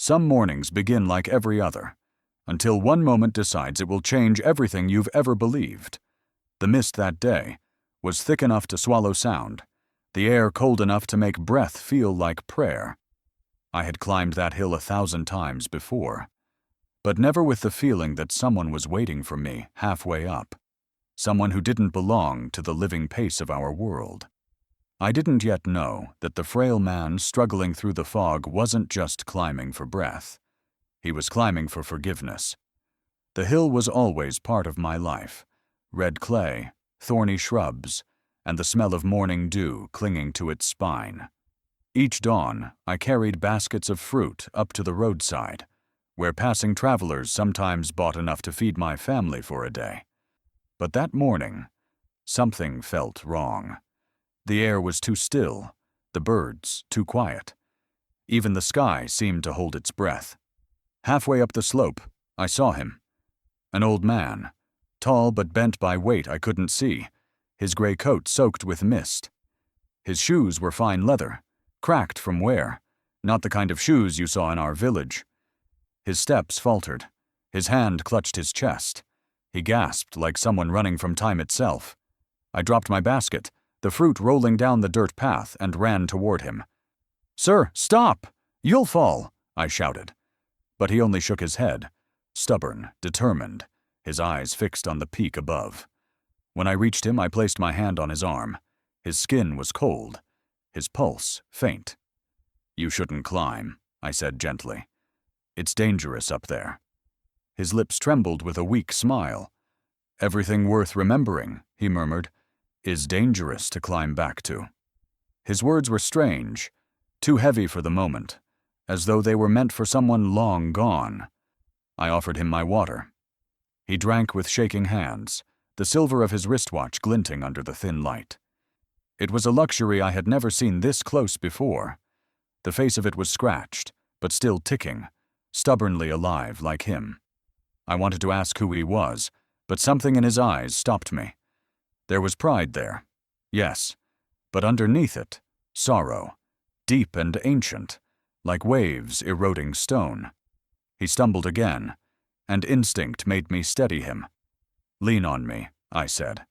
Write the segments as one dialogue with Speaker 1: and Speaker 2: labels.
Speaker 1: Some mornings begin like every other, until one moment decides it will change everything you've ever believed. The mist that day was thick enough to swallow sound, the air cold enough to make breath feel like prayer. I had climbed that hill 1,000 times before, but never with the feeling that someone was waiting for me halfway up, someone who didn't belong to the living pace of our world. I didn't yet know that the frail man struggling through the fog wasn't just climbing for breath. He was climbing for forgiveness. The hill was always part of my life: red clay, thorny shrubs, and the smell of morning dew clinging to its spine. Each dawn, I carried baskets of fruit up to the roadside, where passing travelers sometimes bought enough to feed my family for a day. But that morning, something felt wrong. The air was too still, the birds too quiet. Even the sky seemed to hold its breath. Halfway up the slope, I saw him. An old man, tall but bent by weight I couldn't see, his gray coat soaked with mist. His shoes were fine leather, cracked from wear, not the kind of shoes you saw in our village. His steps faltered. His hand clutched his chest. He gasped like someone running from time itself. I dropped my basket, the fruit rolling down the dirt path, and ran toward him. "Sir, stop! You'll fall!" I shouted. But he only shook his head, stubborn, determined, his eyes fixed on the peak above. When I reached him, I placed my hand on his arm. His skin was cold, his pulse faint. "You shouldn't climb," I said gently. "It's dangerous up there." His lips trembled with a weak smile. "Everything worth remembering," he murmured, "is dangerous to climb back to." His words were strange, too heavy for the moment, as though they were meant for someone long gone. I offered him my water. He drank with shaking hands, the silver of his wristwatch glinting under the thin light. It was a luxury I had never seen this close before. The face of it was scratched, but still ticking, stubbornly alive like him. I wanted to ask who he was, but something in his eyes stopped me. There was pride there, yes, but underneath it, sorrow, deep and ancient, like waves eroding stone. He stumbled again, and instinct made me steady him. "Lean on me," I said.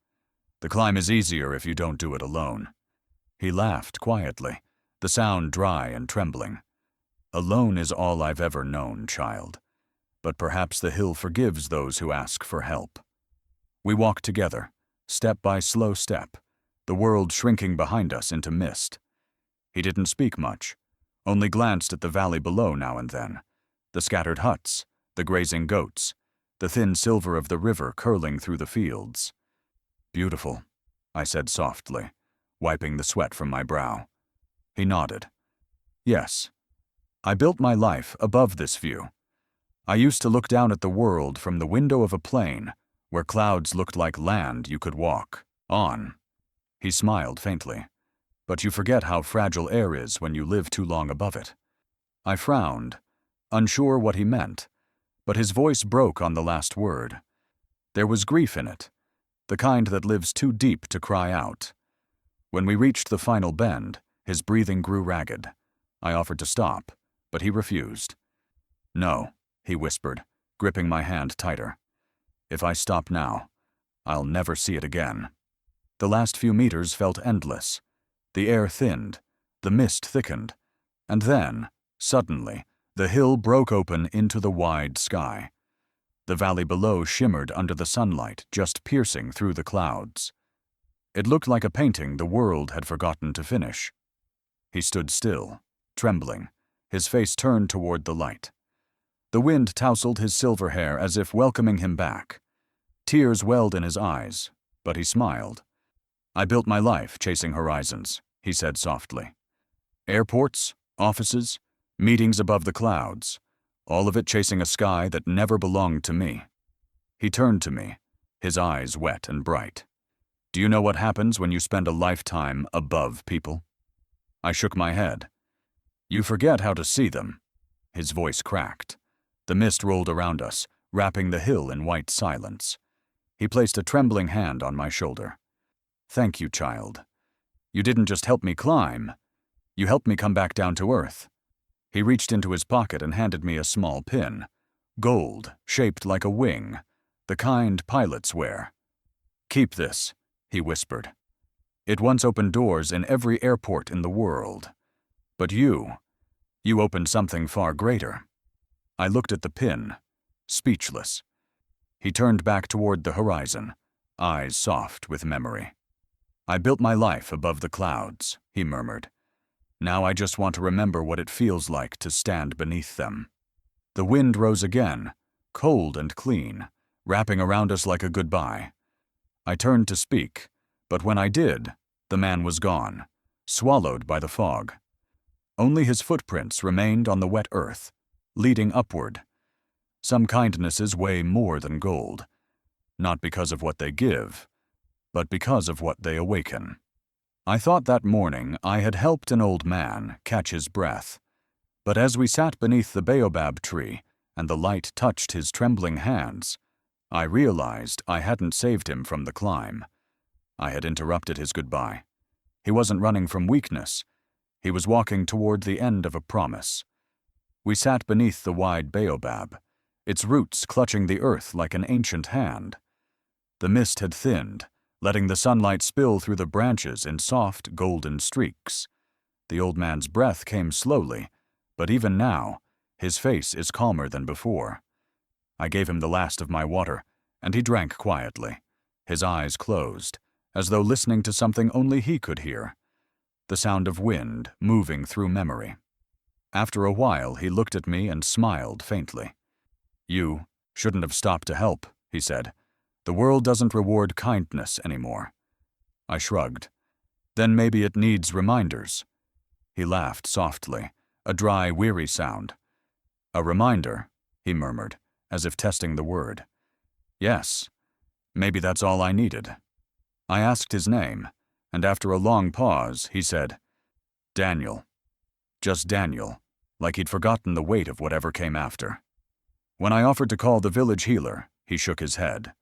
Speaker 1: "The climb is easier if you don't do it alone." He laughed quietly, the sound dry and trembling. "Alone is all I've ever known, child. But perhaps the hill forgives those who ask for help." We walked together, step by slow step, the world shrinking behind us into mist. He didn't speak much, only glanced at the valley below now and then, the scattered huts, the grazing goats, the thin silver of the river curling through the fields. "Beautiful," I said softly, wiping the sweat from my brow. He nodded. "Yes. I built my life above this view. I used to look down at the world from the window of a plane, where clouds looked like land you could walk on." He smiled faintly. "But you forget how fragile air is when you live too long above it." I frowned, unsure what he meant, but his voice broke on the last word. There was grief in it, the kind that lives too deep to cry out. When we reached the final bend, his breathing grew ragged. I offered to stop, but he refused. "No," he whispered, gripping my hand tighter. "If I stop now, I'll never see it again." The last few meters felt endless. The air thinned, the mist thickened, and then, suddenly, the hill broke open into the wide sky. The valley below shimmered under the sunlight, just piercing through the clouds. It looked like a painting the world had forgotten to finish. He stood still, trembling, his face turned toward the light. The wind tousled his silver hair as if welcoming him back. Tears welled in his eyes, but he smiled. "I built my life chasing horizons," he said softly. "Airports, offices, meetings above the clouds, all of it chasing a sky that never belonged to me." He turned to me, his eyes wet and bright. "Do you know what happens when you spend a lifetime above people?" I shook my head. "You forget how to see them." His voice cracked. The mist rolled around us, wrapping the hill in white silence. He placed a trembling hand on my shoulder. "Thank you, child. You didn't just help me climb. You helped me come back down to earth." He reached into his pocket and handed me a small pin. Gold, shaped like a wing, the kind pilots wear. "Keep this," he whispered. "It once opened doors in every airport in the world. But you opened something far greater." I looked at the pin, speechless. He turned back toward the horizon, eyes soft with memory. "I built my life above the clouds," he murmured. "Now I just want to remember what it feels like to stand beneath them." The wind rose again, cold and clean, wrapping around us like a goodbye. I turned to speak, but when I did, the man was gone, swallowed by the fog. Only his footprints remained on the wet earth, leading upward. Some kindnesses weigh more than gold, not because of what they give, but because of what they awaken. I thought that morning I had helped an old man catch his breath, but as we sat beneath the baobab tree and the light touched his trembling hands, I realized I hadn't saved him from the climb. I had interrupted his goodbye. He wasn't running from weakness. He was walking toward the end of a promise. We sat beneath the wide baobab, its roots clutching the earth like an ancient hand. The mist had thinned, letting the sunlight spill through the branches in soft, golden streaks. The old man's breath came slowly, but even now, his face is calmer than before. I gave him the last of my water, and he drank quietly, his eyes closed, as though listening to something only he could hear, the sound of wind moving through memory. After a while, he looked at me and smiled faintly. "You shouldn't have stopped to help," he said. "The world doesn't reward kindness anymore." I shrugged. "Then maybe it needs reminders." He laughed softly, a dry, weary sound. "A reminder," he murmured, as if testing the word. "Yes, maybe that's all I needed." I asked his name, and after a long pause, he said, "Daniel." Just Daniel, like he'd forgotten the weight of whatever came after. When I offered to call the village healer, he shook his head.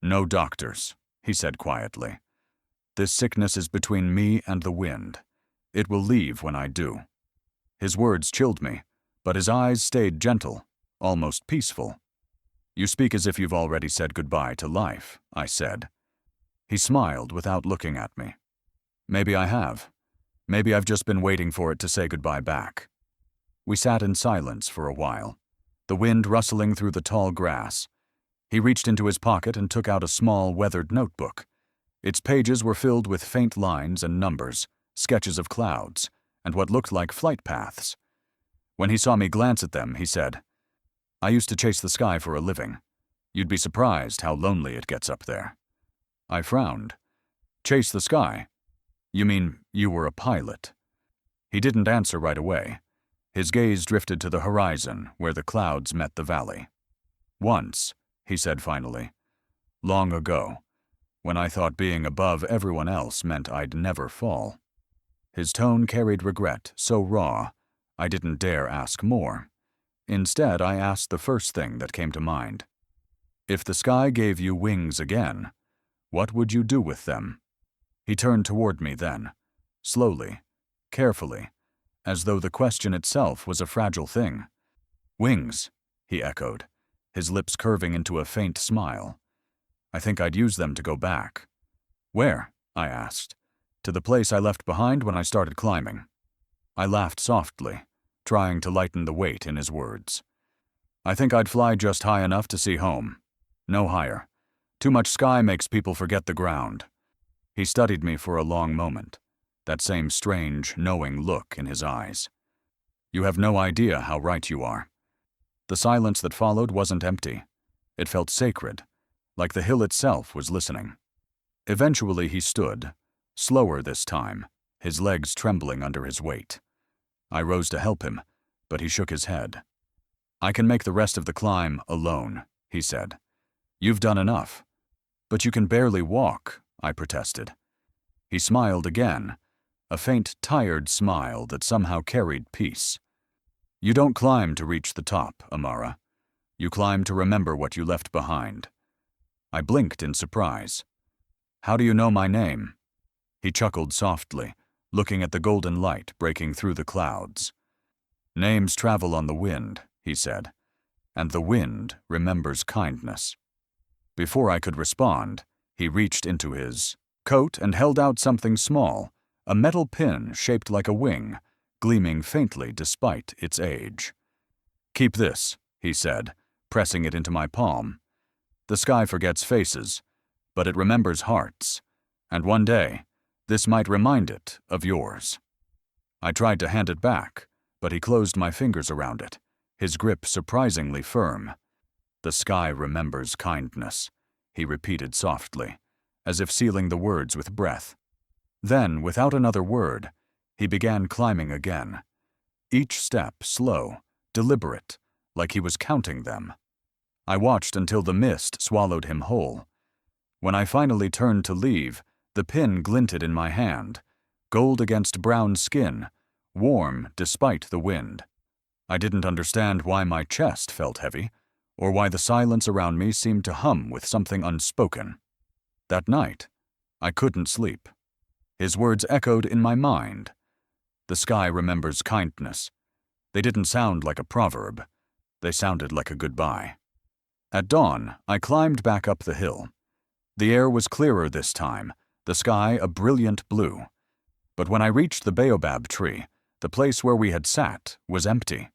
Speaker 1: "No doctors," he said quietly. "This sickness is between me and the wind. It will leave when I do." His words chilled me, but his eyes stayed gentle, almost peaceful. "You speak as if you've already said goodbye to life," I said. He smiled without looking at me. "Maybe I have. Maybe I've just been waiting for it to say goodbye back." We sat in silence for a while, the wind rustling through the tall grass. He reached into his pocket and took out a small, weathered notebook. Its pages were filled with faint lines and numbers, sketches of clouds, and what looked like flight paths. When he saw me glance at them, he said, "I used to chase the sky for a living. You'd be surprised how lonely it gets up there." I frowned. "Chase the sky? You mean you were a pilot?" He didn't answer right away. His gaze drifted to the horizon, where the clouds met the valley. "Once," he said finally, "long ago, when I thought being above everyone else meant I'd never fall." His tone carried regret so raw, I didn't dare ask more. Instead, I asked the first thing that came to mind. "If the sky gave you wings again, what would you do with them?" He turned toward me then, slowly, carefully, as though the question itself was a fragile thing. "Wings," he echoed, his lips curving into a faint smile. "I think I'd use them to go back." "Where?" I asked. "To the place I left behind when I started climbing." I laughed softly, trying to lighten the weight in his words. "I think I'd fly just high enough to see home. No higher. Too much sky makes people forget the ground." He studied me for a long moment, that same strange, knowing look in his eyes. "You have no idea how right you are." The silence that followed wasn't empty. It felt sacred, like the hill itself was listening. Eventually he stood, slower this time, his legs trembling under his weight. I rose to help him, but he shook his head. "I can make the rest of the climb alone," he said. "You've done enough." "But you can barely walk," I protested. He smiled again, a faint, tired smile that somehow carried peace. "You don't climb to reach the top, Amara. You climb to remember what you left behind." I blinked in surprise. "How do you know my name?" He chuckled softly, looking at the golden light breaking through the clouds. "Names travel on the wind," he said, "and the wind remembers kindness." Before I could respond, he reached into his coat and held out something small, a metal pin shaped like a wing, gleaming faintly despite its age. "Keep this," he said, pressing it into my palm. "The sky forgets faces, but it remembers hearts, and one day, this might remind it of yours." I tried to hand it back, but he closed my fingers around it, his grip surprisingly firm. "The sky remembers kindness," he repeated softly, as if sealing the words with breath. Then, without another word, he began climbing again, each step slow, deliberate, like he was counting them. I watched until the mist swallowed him whole. When I finally turned to leave, the pin glinted in my hand, gold against brown skin, warm despite the wind. I didn't understand why my chest felt heavy, or why the silence around me seemed to hum with something unspoken. That night, I couldn't sleep. His words echoed in my mind. The sky remembers kindness. They didn't sound like a proverb. They sounded like a goodbye. At dawn, I climbed back up the hill. The air was clearer this time, the sky a brilliant blue. But when I reached the baobab tree, the place where we had sat was empty.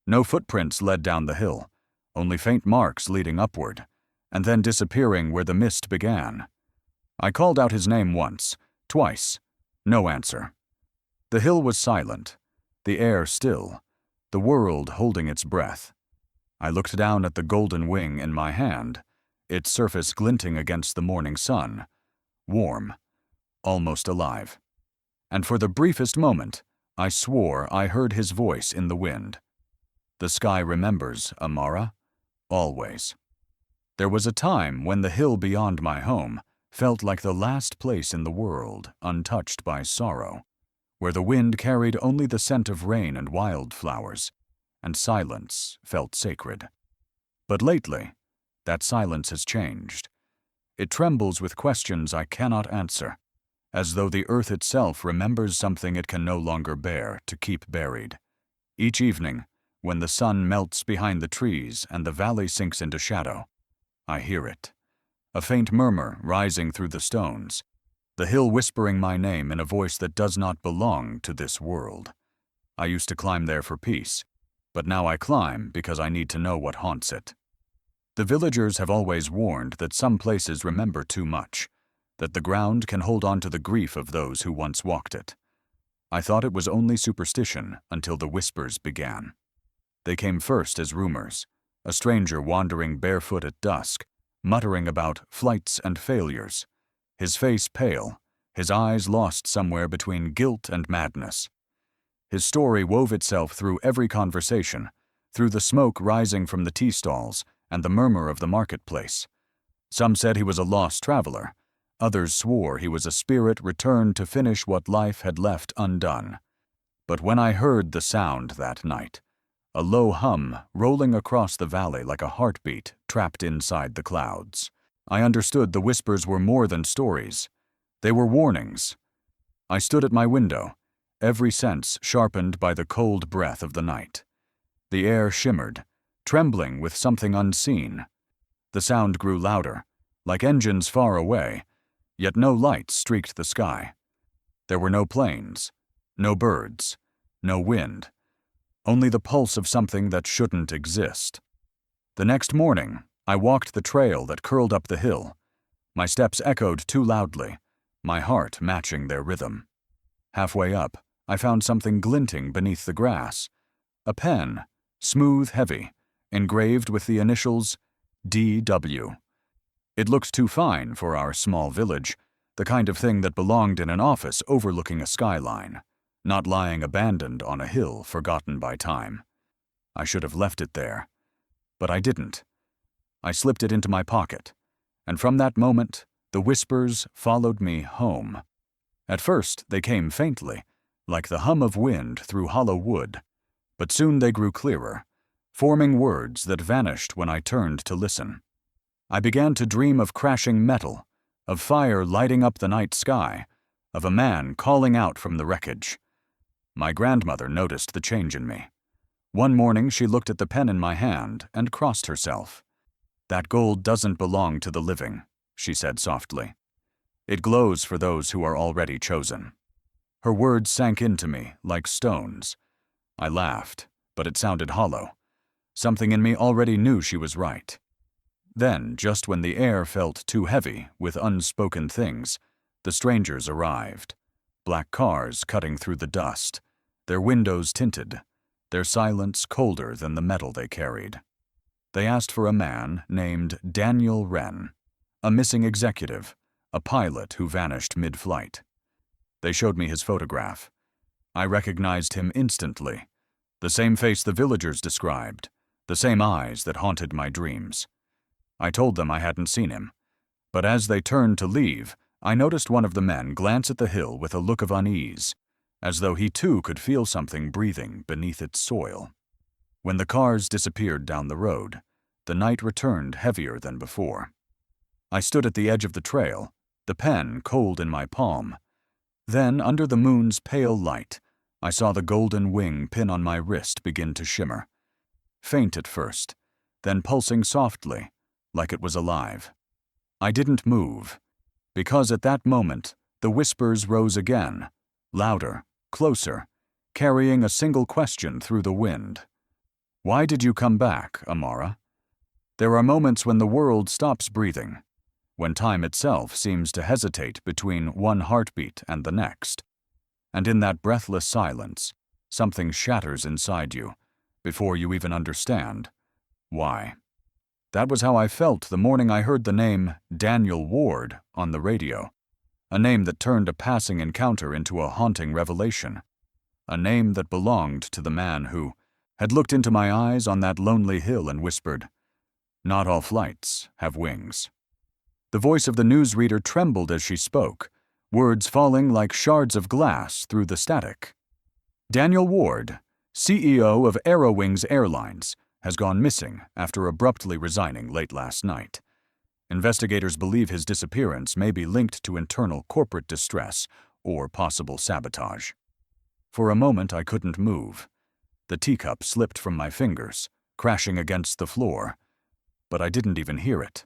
Speaker 1: No footprints led down the hill, only faint marks leading upward, and then disappearing where the mist began. I called out his name once, twice. No answer. The hill was silent, the air still, the world holding its breath. I looked down at the golden wing in my hand, its surface glinting against the morning sun, warm, almost alive. And for the briefest moment, I swore I heard his voice in the wind. "The sky remembers, Amara, always." There was a time when the hill beyond my home felt like the last place in the world untouched by sorrow, where the wind carried only the scent of rain and wildflowers, and silence felt sacred. But lately, that silence has changed. It trembles with questions I cannot answer, as though the earth itself remembers something it can no longer bear to keep buried. Each evening, when the sun melts behind the trees and the valley sinks into shadow, I hear it, a faint murmur rising through the stones, the hill whispering my name in a voice that does not belong to this world. I used to climb there for peace, but now I climb because I need to know what haunts it. The villagers have always warned that some places remember too much, that the ground can hold on to the grief of those who once walked it. I thought it was only superstition until the whispers began. They came first as rumors, a stranger wandering barefoot at dusk, muttering about flights and failures, his face pale, his eyes lost somewhere between guilt and madness. His story wove itself through every conversation, through the smoke rising from the tea stalls and the murmur of the marketplace. Some said he was a lost traveler. Others swore he was a spirit returned to finish what life had left undone. But when I heard the sound that night, a low hum rolling across the valley like a heartbeat trapped inside the clouds, I understood the whispers were more than stories. They were warnings. I stood at my window, every sense sharpened by the cold breath of the night. The air shimmered, trembling with something unseen. The sound grew louder, like engines far away, yet no lights streaked the sky. There were no planes, no birds, no wind, only the pulse of something that shouldn't exist. The next morning, I walked the trail that curled up the hill. My steps echoed too loudly, my heart matching their rhythm. Halfway up, I found something glinting beneath the grass. A pen, smooth, heavy, engraved with the initials D.W. It looked too fine for our small village, the kind of thing that belonged in an office overlooking a skyline, not lying abandoned on a hill forgotten by time. I should have left it there, but I didn't. I slipped it into my pocket, and from that moment, the whispers followed me home. At first, they came faintly, like the hum of wind through hollow wood, but soon they grew clearer, forming words that vanished when I turned to listen. I began to dream of crashing metal, of fire lighting up the night sky, of a man calling out from the wreckage. My grandmother noticed the change in me. One morning she looked at the pen in my hand and crossed herself. "That gold doesn't belong to the living," she said softly. "It glows for those who are already chosen." Her words sank into me like stones. I laughed, but it sounded hollow. Something in me already knew she was right. Then, just when the air felt too heavy with unspoken things, the strangers arrived. Black cars cutting through the dust, their windows tinted, their silence colder than the metal they carried. They asked for a man named Daniel Wren, a missing executive, a pilot who vanished mid-flight. They showed me his photograph. I recognized him instantly. The same face the villagers described, the same eyes that haunted my dreams. I told them I hadn't seen him, but as they turned to leave, I noticed one of the men glance at the hill with a look of unease, as though he too could feel something breathing beneath its soil. When the cars disappeared down the road, the night returned heavier than before. I stood at the edge of the trail, the pen cold in my palm. Then, under the moon's pale light, I saw the golden wing pin on my wrist begin to shimmer. Faint at first, then pulsing softly, like it was alive. I didn't move, because at that moment, the whispers rose again, louder, closer, carrying a single question through the wind. "Why did you come back, Amara?" There are moments when the world stops breathing, when time itself seems to hesitate between one heartbeat and the next. And in that breathless silence, something shatters inside you, before you even understand why. That was how I felt the morning I heard the name Daniel Ward on the radio, a name that turned a passing encounter into a haunting revelation, a name that belonged to the man who had looked into my eyes on that lonely hill and whispered, "Not all flights have wings." The voice of the newsreader trembled as she spoke, words falling like shards of glass through the static. "Daniel Ward, CEO of Aerowings Airlines, has gone missing after abruptly resigning late last night. Investigators believe his disappearance may be linked to internal corporate distress or possible sabotage." For a moment I couldn't move. The teacup slipped from my fingers, crashing against the floor, but I didn't even hear it.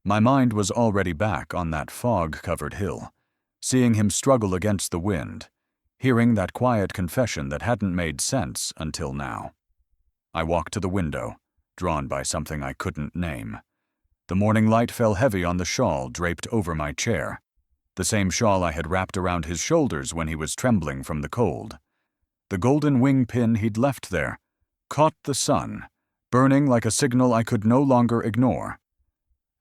Speaker 1: My mind was already back on that fog-covered hill, seeing him struggle against the wind, hearing that quiet confession that hadn't made sense until now. I walked to the window, drawn by something I couldn't name. The morning light fell heavy on the shawl draped over my chair, the same shawl I had wrapped around his shoulders when he was trembling from the cold. The golden wing pin he'd left there caught the sun, burning like a signal I could no longer ignore.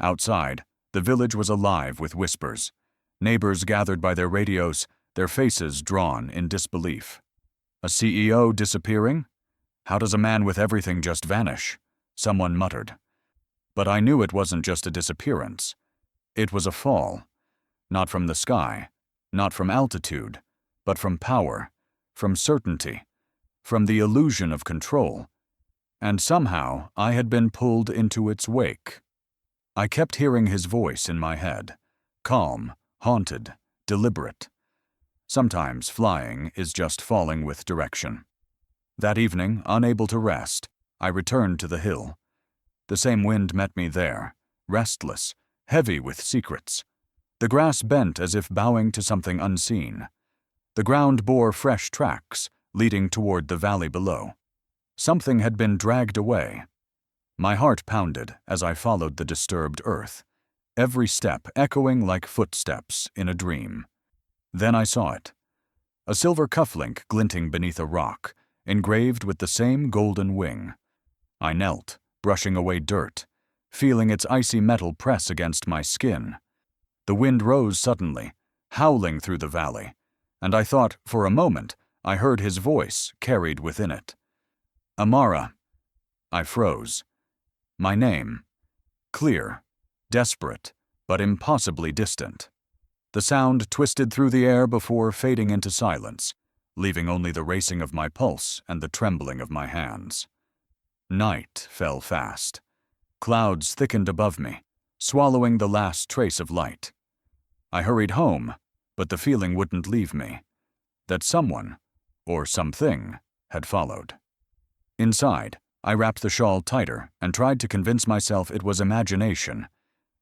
Speaker 1: Outside, the village was alive with whispers. Neighbors gathered by their radios, their faces drawn in disbelief. A CEO disappearing? How does a man with everything just vanish? Someone muttered. But I knew it wasn't just a disappearance. It was a fall. Not from the sky, not from altitude, but from power, from certainty, from the illusion of control. And somehow I had been pulled into its wake. I kept hearing his voice in my head, calm, haunted, deliberate. Sometimes flying is just falling with direction. That evening, unable to rest, I returned to the hill. The same wind met me there, restless, heavy with secrets. The grass bent as if bowing to something unseen. The ground bore fresh tracks, leading toward the valley below. Something had been dragged away. My heart pounded as I followed the disturbed earth, every step echoing like footsteps in a dream. Then I saw it. A silver cufflink glinting beneath a rock, engraved with the same golden wing. I knelt, brushing away dirt, feeling its icy metal press against my skin. The wind rose suddenly, howling through the valley, and I thought, for a moment, I heard his voice carried within it. "Amara." I froze. My name. Clear, desperate, but impossibly distant. The sound twisted through the air before fading into silence, leaving only the racing of my pulse and the trembling of my hands. Night fell fast. Clouds thickened above me, swallowing the last trace of light. I hurried home, but the feeling wouldn't leave me, that someone, or something, had followed. Inside, I wrapped the shawl tighter and tried to convince myself it was imagination.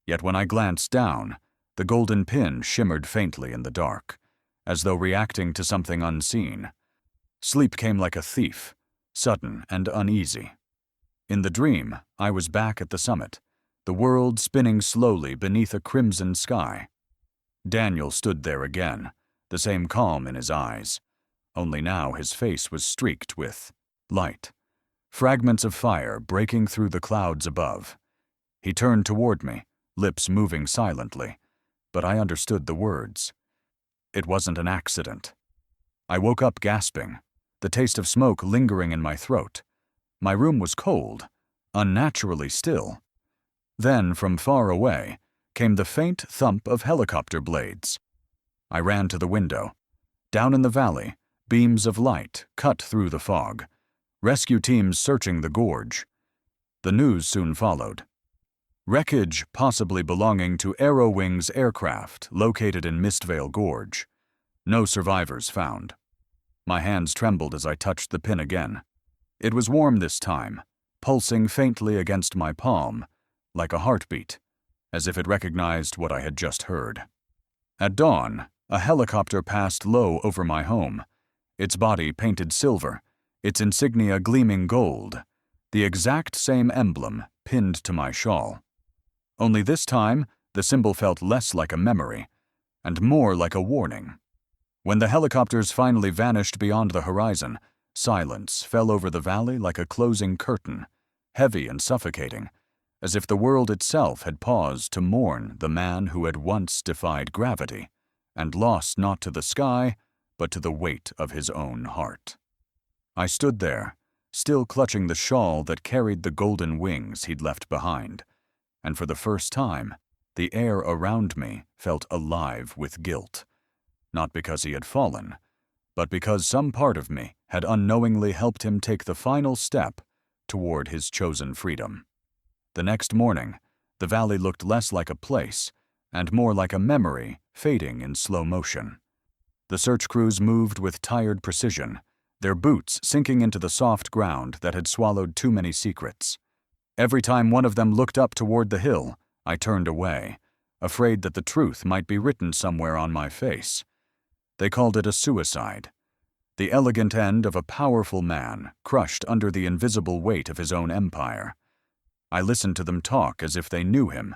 Speaker 1: Yet when I glanced down, the golden pin shimmered faintly in the dark, as though reacting to something unseen. Sleep came like a thief, sudden and uneasy. In the dream, I was back at the summit, the world spinning slowly beneath a crimson sky. Daniel stood there again, the same calm in his eyes, only now his face was streaked with light, fragments of fire breaking through the clouds above. He turned toward me, lips moving silently, but I understood the words. It wasn't an accident. I woke up gasping, the taste of smoke lingering in my throat. My room was cold, unnaturally still. Then, from far away, came the faint thump of helicopter blades. I ran to the window. Down in the valley, beams of light cut through the fog. Rescue teams searching the gorge. The news soon followed. Wreckage possibly belonging to Aerowings aircraft located in Mistvale Gorge. No survivors found. My hands trembled as I touched the pin again. It was warm this time, pulsing faintly against my palm, like a heartbeat, as if it recognized what I had just heard. At dawn, a helicopter passed low over my home, its body painted silver, its insignia gleaming gold, the exact same emblem pinned to my shawl. Only this time, the symbol felt less like a memory, and more like a warning. When the helicopters finally vanished beyond the horizon, silence fell over the valley like a closing curtain, heavy and suffocating, as if the world itself had paused to mourn the man who had once defied gravity, and lost not to the sky, but to the weight of his own heart. I stood there, still clutching the shawl that carried the golden wings he'd left behind, and for the first time, the air around me felt alive with guilt, not because he had fallen, but because some part of me had unknowingly helped him take the final step toward his chosen freedom. The next morning, the valley looked less like a place and more like a memory fading in slow motion. The search crews moved with tired precision, their boots sinking into the soft ground that had swallowed too many secrets. Every time one of them looked up toward the hill, I turned away, afraid that the truth might be written somewhere on my face. They called it a suicide, the elegant end of a powerful man crushed under the invisible weight of his own empire. I listened to them talk as if they knew him,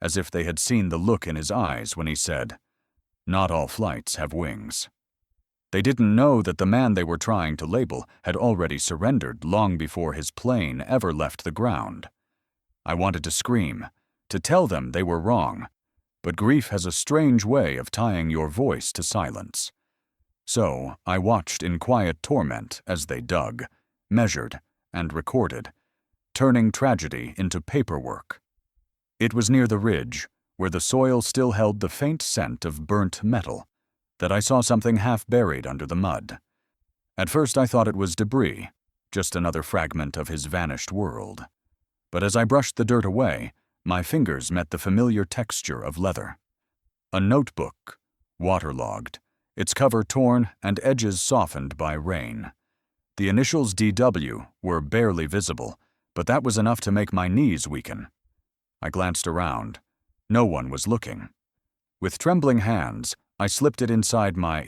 Speaker 1: as if they had seen the look in his eyes when he said, "Not all flights have wings." They didn't know that the man they were trying to label had already surrendered long before his plane ever left the ground. I wanted to scream, to tell them they were wrong, but grief has a strange way of tying your voice to silence. So I watched in quiet torment as they dug, measured, and recorded, turning tragedy into paperwork. It was near the ridge, where the soil still held the faint scent of burnt metal, that I saw something half buried under the mud. At first I thought it was debris, just another fragment of his vanished world. But as I brushed the dirt away, my fingers met the familiar texture of leather. A notebook, waterlogged, its cover torn and edges softened by rain. The initials DW were barely visible, but that was enough to make my knees weaken. I glanced around. No one was looking. With trembling hands, I slipped it inside my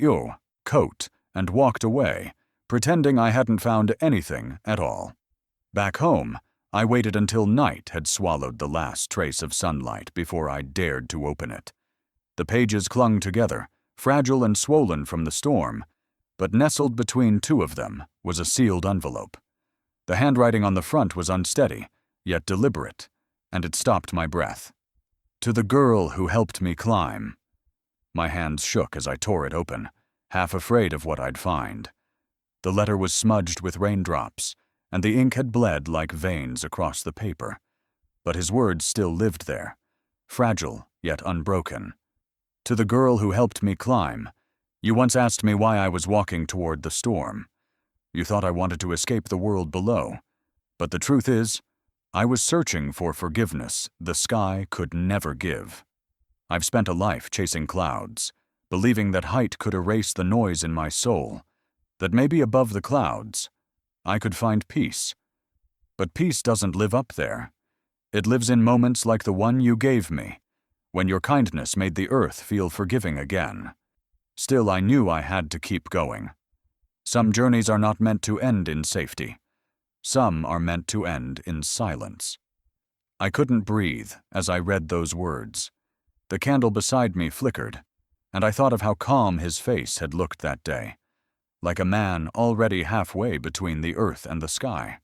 Speaker 1: coat and walked away, pretending I hadn't found anything at all. Back home, I waited until night had swallowed the last trace of sunlight before I dared to open it. The pages clung together, fragile and swollen from the storm, but nestled between two of them was a sealed envelope. The handwriting on the front was unsteady, yet deliberate, and it stopped my breath. To the girl who helped me climb. My hands shook as I tore it open, half afraid of what I'd find. The letter was smudged with raindrops, and the ink had bled like veins across the paper. But his words still lived there, fragile yet unbroken. To the girl who helped me climb, you once asked me why I was walking toward the storm. You thought I wanted to escape the world below. But the truth is, I was searching for forgiveness the sky could never give. I've spent a life chasing clouds, believing that height could erase the noise in my soul, that maybe above the clouds, I could find peace. But peace doesn't live up there. It lives in moments like the one you gave me, when your kindness made the earth feel forgiving again. Still, I knew I had to keep going. Some journeys are not meant to end in safety. Some are meant to end in silence. I couldn't breathe as I read those words. The candle beside me flickered, and I thought of how calm his face had looked that day, like a man already halfway between the earth and the sky.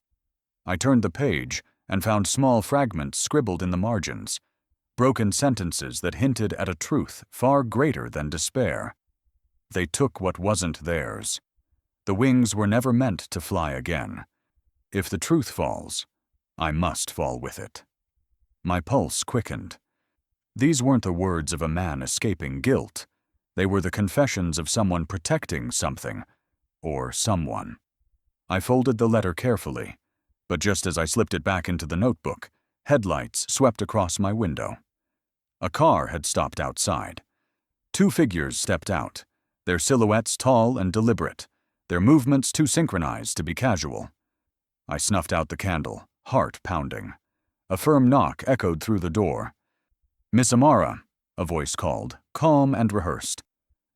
Speaker 1: I turned the page and found small fragments scribbled in the margins, broken sentences that hinted at a truth far greater than despair. They took what wasn't theirs. The wings were never meant to fly again. If the truth falls, I must fall with it. My pulse quickened. These weren't the words of a man escaping guilt. They were the confessions of someone protecting something, or someone. I folded the letter carefully, but just as I slipped it back into the notebook, headlights swept across my window. A car had stopped outside. 2 figures stepped out, their silhouettes tall and deliberate, their movements too synchronized to be casual. I snuffed out the candle, heart pounding. A firm knock echoed through the door. "Miss Amara," a voice called, calm and rehearsed.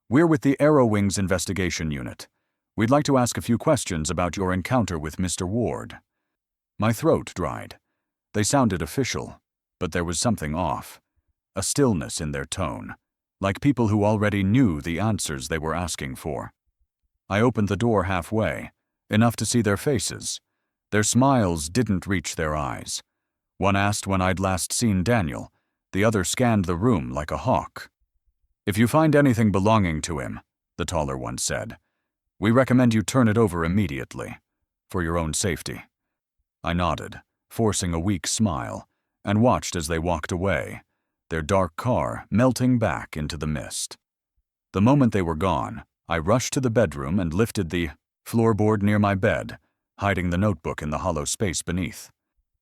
Speaker 1: "We're with the Aero Wings Investigation Unit. We'd like to ask a few questions about your encounter with Mr. Ward." My throat dried. They sounded official, but there was something off. A stillness in their tone, like people who already knew the answers they were asking for. I opened the door halfway, enough to see their faces. Their smiles didn't reach their eyes. One asked when I'd last seen Daniel. The other scanned the room like a hawk. "If you find anything belonging to him," the taller one said, "we recommend you turn it over immediately, for your own safety." I nodded, forcing a weak smile, and watched as they walked away, their dark car melting back into the mist. The moment they were gone, I rushed to the bedroom and lifted the floorboard near my bed, hiding the notebook in the hollow space beneath.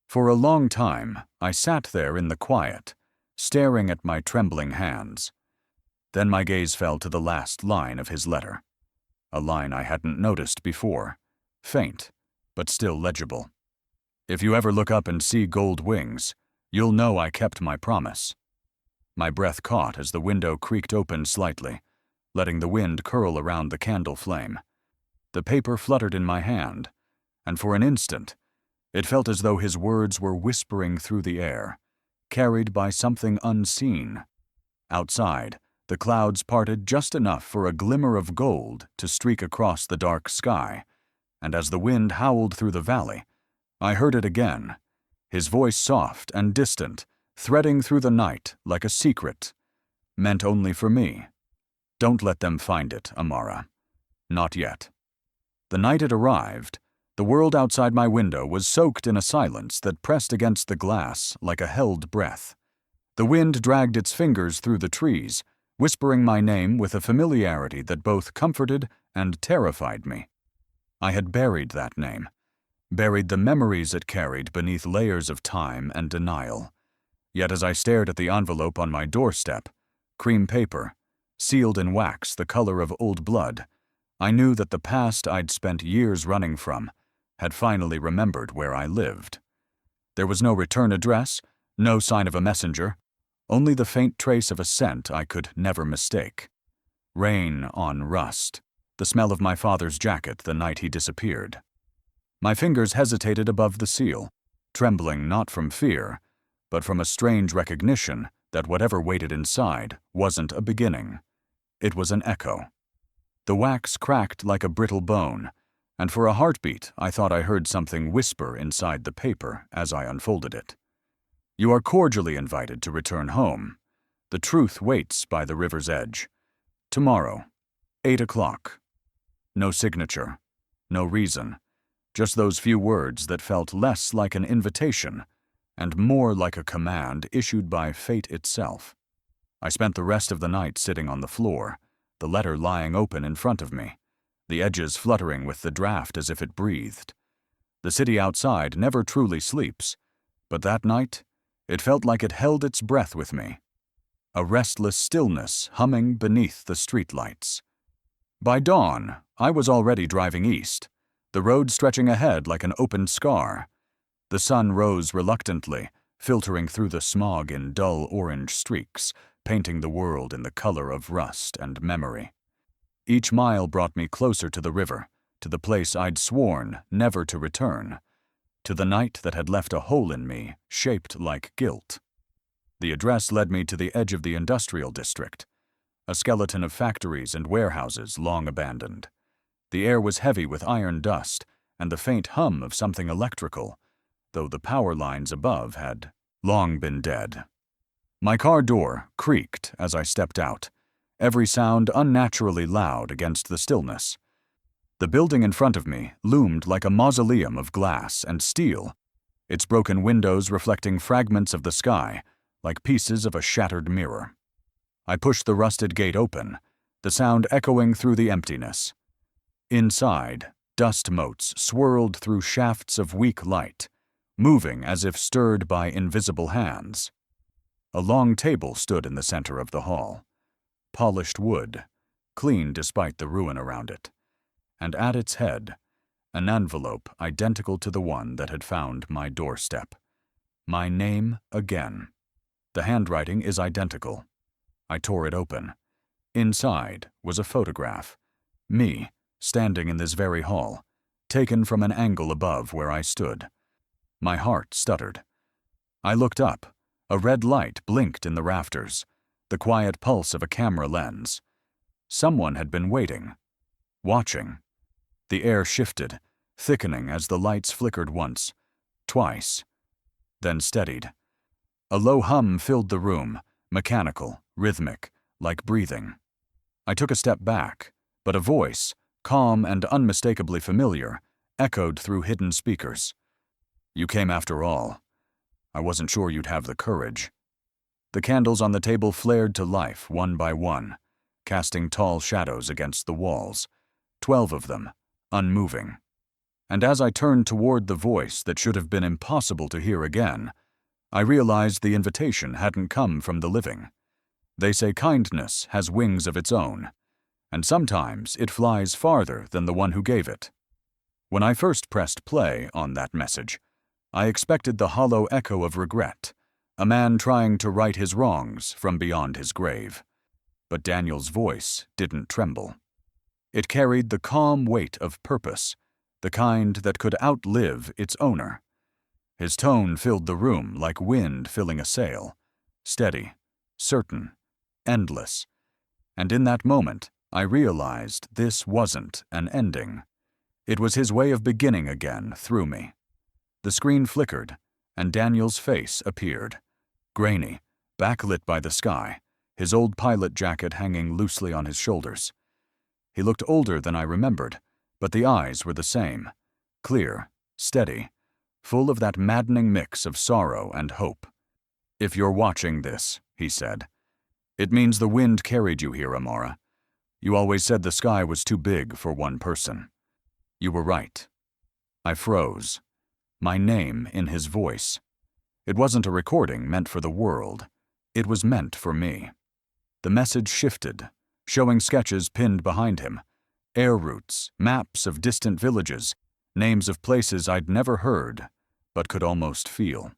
Speaker 1: For a long time, I sat there in the quiet, staring at my trembling hands. Then my gaze fell to the last line of his letter. A line I hadn't noticed before, faint, but still legible. "If you ever look up and see gold wings, you'll know I kept my promise." My breath caught as the window creaked open slightly, letting the wind curl around the candle flame. The paper fluttered in my hand, and for an instant, it felt as though his words were whispering through the air, carried by something unseen. Outside, the clouds parted just enough for a glimmer of gold to streak across the dark sky, and as the wind howled through the valley, I heard it again, his voice soft and distant, threading through the night like a secret, meant only for me. "Don't let them find it, Amara. Not yet." The night it arrived, the world outside my window was soaked in a silence that pressed against the glass like a held breath. The wind dragged its fingers through the trees, whispering my name with a familiarity that both comforted and terrified me. I had buried that name, buried the memories it carried beneath layers of time and denial. Yet as I stared at the envelope on my doorstep, cream paper, sealed in wax the color of old blood, I knew that the past I'd spent years running from had finally remembered where I lived. There was no return address, no sign of a messenger, only the faint trace of a scent I could never mistake. Rain on rust, the smell of my father's jacket the night he disappeared. My fingers hesitated above the seal, trembling not from fear, but from a strange recognition that whatever waited inside wasn't a beginning. It was an echo. The wax cracked like a brittle bone, and for a heartbeat I thought I heard something whisper inside the paper as I unfolded it. "You are cordially invited to return home. The truth waits by the river's edge. Tomorrow, 8 o'clock. No signature, no reason, just those few words that felt less like an invitation and more like a command issued by fate itself. I spent the rest of the night sitting on the floor, the letter lying open in front of me, the edges fluttering with the draft as if it breathed. The city outside never truly sleeps, but that night, it felt like it held its breath with me. A restless stillness humming beneath the streetlights. By dawn, I was already driving east, the road stretching ahead like an open scar. The sun rose reluctantly, filtering through the smog in dull orange streaks, painting the world in the color of rust and memory. Each mile brought me closer to the river, to the place I'd sworn never to return, to the night that had left a hole in me, shaped like guilt. The address led me to the edge of the industrial district, a skeleton of factories and warehouses long abandoned. The air was heavy with iron dust and the faint hum of something electrical, though the power lines above had long been dead. My car door creaked as I stepped out, every sound unnaturally loud against the stillness. The building in front of me loomed like a mausoleum of glass and steel, its broken windows reflecting fragments of the sky, like pieces of a shattered mirror. I pushed the rusted gate open, the sound echoing through the emptiness. Inside, dust motes swirled through shafts of weak light, moving as if stirred by invisible hands. A long table stood in the center of the hall, polished wood, clean despite the ruin around it, and at its head, an envelope identical to the one that had found my doorstep. My name again. The handwriting is identical. I tore it open. Inside was a photograph. Me, standing in this very hall, taken from an angle above where I stood. My heart stuttered. I looked up. A red light blinked in the rafters, the quiet pulse of a camera lens. Someone had been waiting, watching. The air shifted, thickening as the lights flickered once, twice, then steadied. A low hum filled the room, mechanical, rhythmic, like breathing. I took a step back, but a voice, calm and unmistakably familiar, echoed through hidden speakers. "You came after all. I wasn't sure you'd have the courage." The candles on the table flared to life one by one, casting tall shadows against the walls, 12 of them, unmoving. And as I turned toward the voice that should have been impossible to hear again, I realized the invitation hadn't come from the living. They say kindness has wings of its own, and sometimes it flies farther than the one who gave it. When I first pressed play on that message, I expected the hollow echo of regret, a man trying to right his wrongs from beyond his grave. But Daniel's voice didn't tremble. It carried the calm weight of purpose, the kind that could outlive its owner. His tone filled the room like wind filling a sail, steady, certain, endless. And in that moment, I realized this wasn't an ending. It was his way of beginning again through me. The screen flickered, and Daniel's face appeared, grainy, backlit by the sky, his old pilot jacket hanging loosely on his shoulders. He looked older than I remembered, but the eyes were the same, clear, steady, full of that maddening mix of sorrow and hope. "If you're watching this," he said, "it means the wind carried you here, Amara. You always said the sky was too big for one person. You were right." I froze, my name in his voice. It wasn't a recording meant for the world. It was meant for me. The message shifted, showing sketches pinned behind him, air routes, maps of distant villages, names of places I'd never heard, but could almost feel.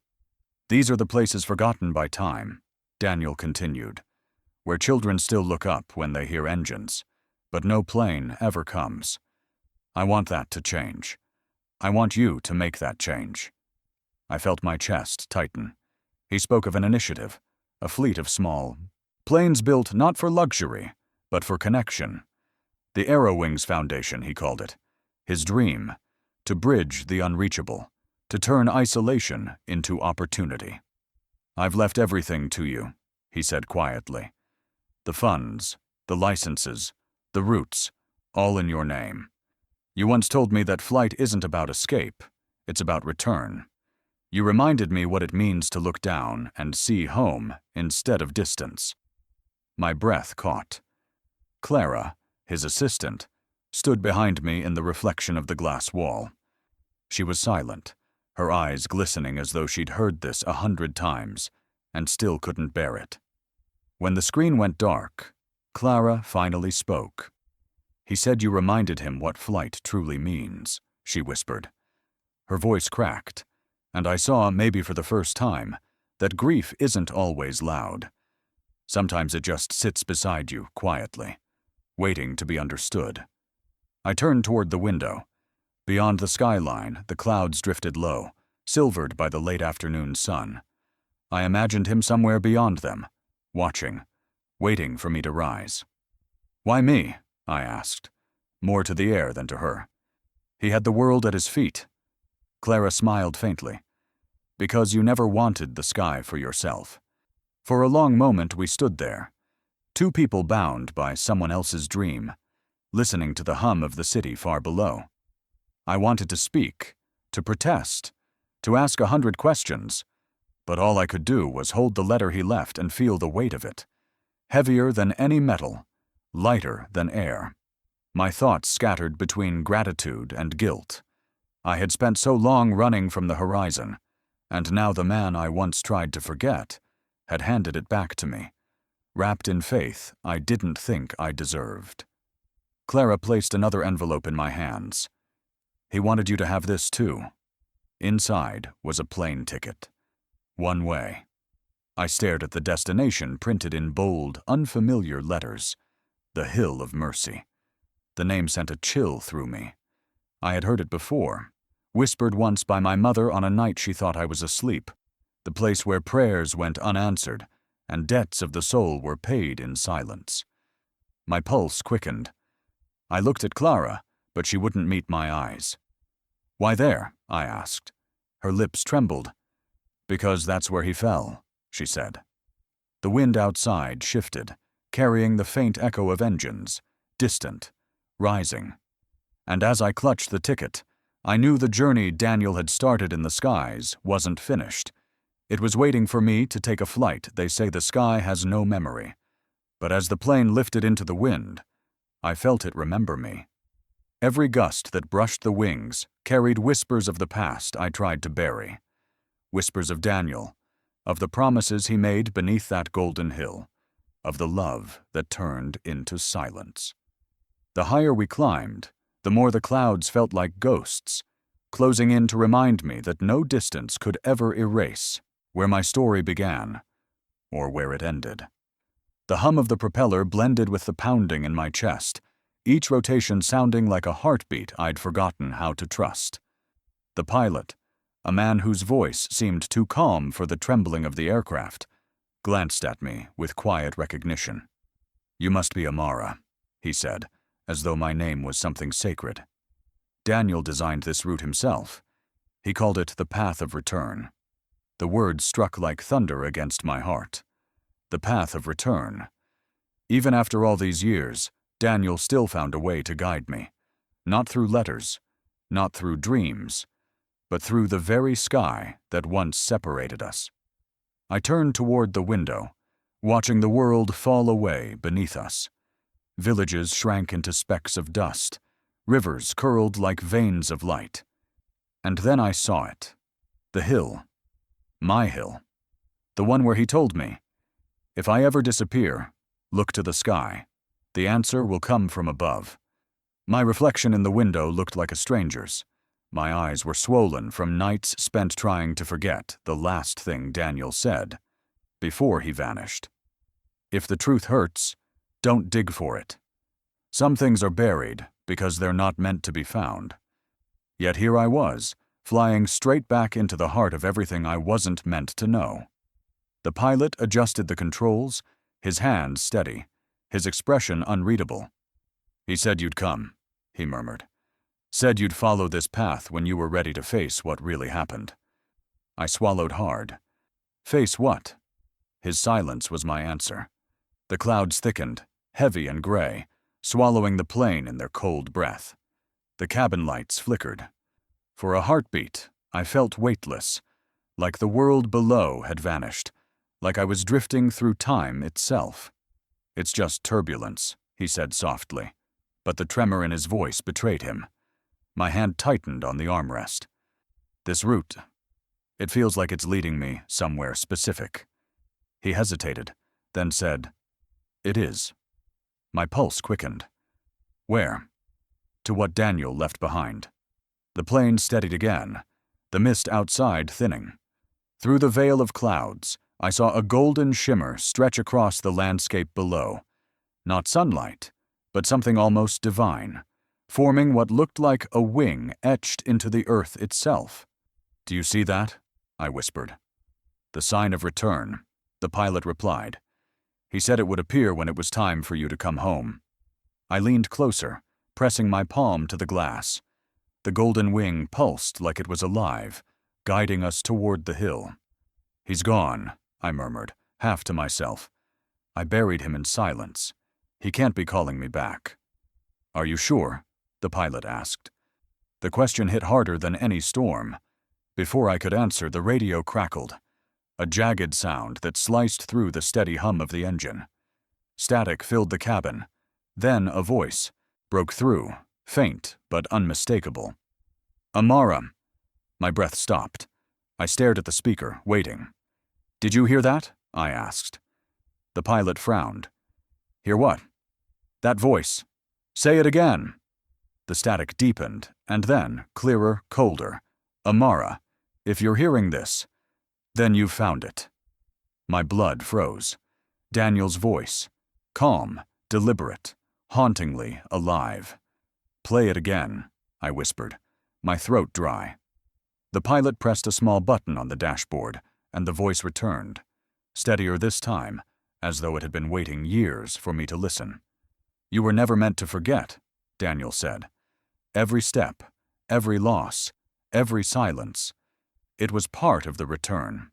Speaker 1: "These are the places forgotten by time," Daniel continued, "where children still look up when they hear engines, but no plane ever comes. I want that to change. I want you to make that change." I felt my chest tighten. He spoke of an initiative, a fleet of small planes built not for luxury, but for connection. The Aerowings Foundation, he called it. His dream, to bridge the unreachable, to turn isolation into opportunity. "I've left everything to you," he said quietly. "The funds, the licenses, the routes, all in your name. You once told me that flight isn't about escape, it's about return. You reminded me what it means to look down and see home instead of distance." My breath caught. Clara, his assistant, stood behind me in the reflection of the glass wall. She was silent, her eyes glistening as though she'd heard this 100 times and still couldn't bear it. When the screen went dark, Clara finally spoke. "He said you reminded him what flight truly means," she whispered. Her voice cracked, and I saw, maybe for the first time, that grief isn't always loud. Sometimes it just sits beside you quietly, waiting to be understood. I turned toward the window. Beyond the skyline, the clouds drifted low, silvered by the late afternoon sun. I imagined him somewhere beyond them, watching, waiting for me to rise. "Why me?" I asked, more to the air than to her. He had the world at his feet. Clara smiled faintly. "Because you never wanted the sky for yourself." For a long moment we stood there, two people bound by someone else's dream, listening to the hum of the city far below. I wanted to speak, to protest, to ask 100 questions, but all I could do was hold the letter he left and feel the weight of it. Heavier than any metal, lighter than air. My thoughts scattered between gratitude and guilt. I had spent so long running from the horizon, and now the man I once tried to forget had handed it back to me, wrapped in faith I didn't think I deserved. Clara placed another envelope in my hands. "He wanted you to have this too." Inside was a plane ticket. One way. I stared at the destination printed in bold, unfamiliar letters. The Hill of Mercy. The name sent a chill through me. I had heard it before, whispered once by my mother on a night she thought I was asleep. The place where prayers went unanswered and debts of the soul were paid in silence. My pulse quickened. I looked at Clara, but she wouldn't meet my eyes. "Why there?" I asked. Her lips trembled. "Because that's where he fell," she said. The wind outside shifted, carrying the faint echo of engines, distant, rising. And as I clutched the ticket, I knew the journey Daniel had started in the skies wasn't finished. It was waiting for me to take a flight they say the sky has no memory. But as the plane lifted into the wind, I felt it remember me. Every gust that brushed the wings carried whispers of the past I tried to bury. Whispers of Daniel, of the promises he made beneath that golden hill, of the love that turned into silence. The higher we climbed, the more the clouds felt like ghosts, closing in to remind me that no distance could ever erase where my story began, or where it ended. The hum of the propeller blended with the pounding in my chest, each rotation sounding like a heartbeat I'd forgotten how to trust. The pilot, a man whose voice seemed too calm for the trembling of the aircraft, glanced at me with quiet recognition. "You must be Amara," he said, as though my name was something sacred. Daniel designed this route himself. He called it the Path of Return. The words struck like thunder against my heart. The Path of Return. Even after all these years, Daniel still found a way to guide me. Not through letters, not through dreams, but through the very sky that once separated us. I turned toward the window, watching the world fall away beneath us. Villages shrank into specks of dust, rivers curled like veins of light. And then I saw it. The hill. My hill. The one where he told me, "If I ever disappear, look to the sky. The answer will come from above." My reflection in the window looked like a stranger's. My eyes were swollen from nights spent trying to forget the last thing Daniel said, before he vanished. If the truth hurts, don't dig for it. Some things are buried because they're not meant to be found. Yet here I was, flying straight back into the heart of everything I wasn't meant to know. The pilot adjusted the controls, his hands steady, his expression unreadable. "He said you'd come," he murmured. "Said you'd follow this path when you were ready to face what really happened." I swallowed hard. Face what? His silence was my answer. The clouds thickened, heavy and gray, swallowing the plane in their cold breath. The cabin lights flickered. For a heartbeat, I felt weightless, like the world below had vanished, like I was drifting through time itself. "It's just turbulence," he said softly, but the tremor in his voice betrayed him. My hand tightened on the armrest. "This route, it feels like it's leading me somewhere specific." He hesitated, then said, "It is." My pulse quickened. "Where?" "To what Daniel left behind." The plane steadied again, the mist outside thinning. Through the veil of clouds, I saw a golden shimmer stretch across the landscape below. Not sunlight, but something almost divine, forming what looked like a wing etched into the earth itself. "Do you see that?" I whispered. "The sign of return," the pilot replied. "He said it would appear when it was time for you to come home." I leaned closer, pressing my palm to the glass. The golden wing pulsed like it was alive, guiding us toward the hill. "He's gone," I murmured, half to myself. "I buried him in silence. He can't be calling me back." "Are you sure?" the pilot asked. The question hit harder than any storm. Before I could answer, the radio crackled, a jagged sound that sliced through the steady hum of the engine. Static filled the cabin. Then a voice broke through, faint but unmistakable. "Amara." My breath stopped. I stared at the speaker, waiting. "Did you hear that?" I asked. The pilot frowned. "Hear what?" "That voice. Say it again." The static deepened, and then, clearer, colder. "Amara, if you're hearing this, then you've found it." My blood froze. Daniel's voice. Calm, deliberate, hauntingly alive. "Play it again," I whispered, my throat dry. The pilot pressed a small button on the dashboard, and the voice returned, steadier this time, as though it had been waiting years for me to listen. "You were never meant to forget," Daniel said. "Every step, every loss, every silence. It was part of the return.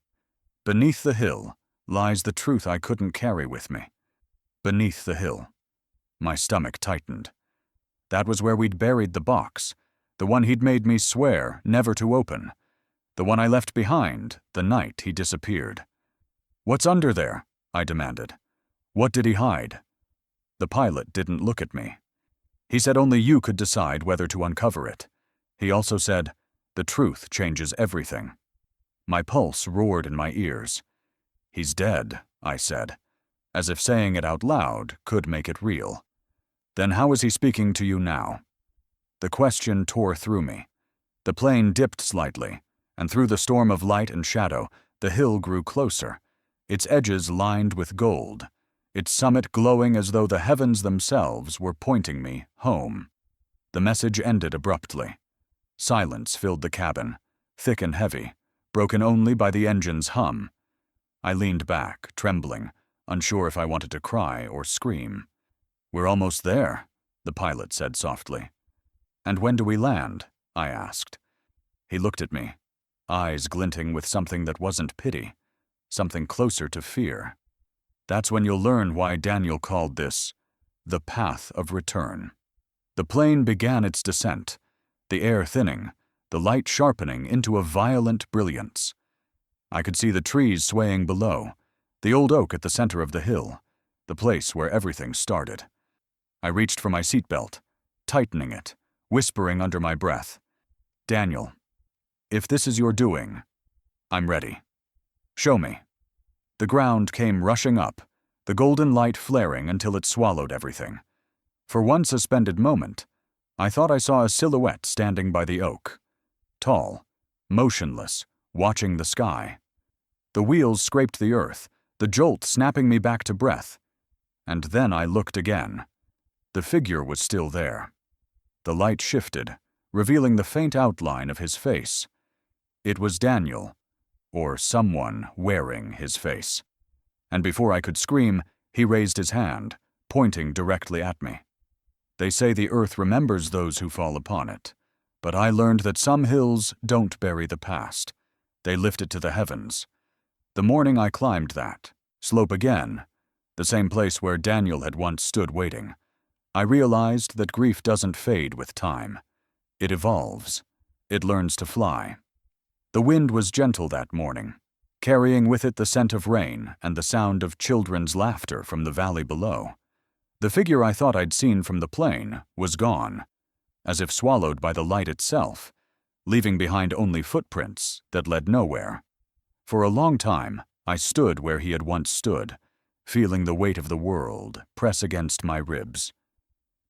Speaker 1: Beneath the hill lies the truth I couldn't carry with me. Beneath the hill." My stomach tightened. That was where we'd buried the box, the one he'd made me swear never to open, the one I left behind the night he disappeared. "What's under there?" I demanded. "What did he hide?" The pilot didn't look at me. He said only you could decide whether to uncover it. He also said, "The truth changes everything." My pulse roared in my ears. "He's dead," I said, as if saying it out loud could make it real. "Then how is he speaking to you now?" The question tore through me. The plane dipped slightly, and through the storm of light and shadow, the hill grew closer, its edges lined with gold, its summit glowing as though the heavens themselves were pointing me home. The message ended abruptly. Silence filled the cabin, thick and heavy, broken only by the engine's hum. I leaned back, trembling, unsure if I wanted to cry or scream. "We're almost there," the pilot said softly. "And when do we land?" I asked. He looked at me, eyes glinting with something that wasn't pity, something closer to fear. "That's when you'll learn why Daniel called this the path of return." The plane began its descent, the air thinning, the light sharpening into a violent brilliance. I could see the trees swaying below, the old oak at the center of the hill, the place where everything started. I reached for my seatbelt, tightening it, whispering under my breath, "Daniel, if this is your doing, I'm ready. Show me." The ground came rushing up, the golden light flaring until it swallowed everything. For one suspended moment, I thought I saw a silhouette standing by the oak. Tall, motionless, watching the sky. The wheels scraped the earth, the jolt snapping me back to breath. And then I looked again. The figure was still there. The light shifted, revealing the faint outline of his face. It was Daniel, or someone wearing his face. And before I could scream, he raised his hand, pointing directly at me. They say the earth remembers those who fall upon it, but I learned that some hills don't bury the past. They lift it to the heavens. The morning I climbed that slope again, the same place where Daniel had once stood waiting, I realized that grief doesn't fade with time. It evolves. It learns to fly. The wind was gentle that morning, carrying with it the scent of rain and the sound of children's laughter from the valley below. The figure I thought I'd seen from the plane was gone, as if swallowed by the light itself, leaving behind only footprints that led nowhere. For a long time, I stood where he had once stood, feeling the weight of the world press against my ribs.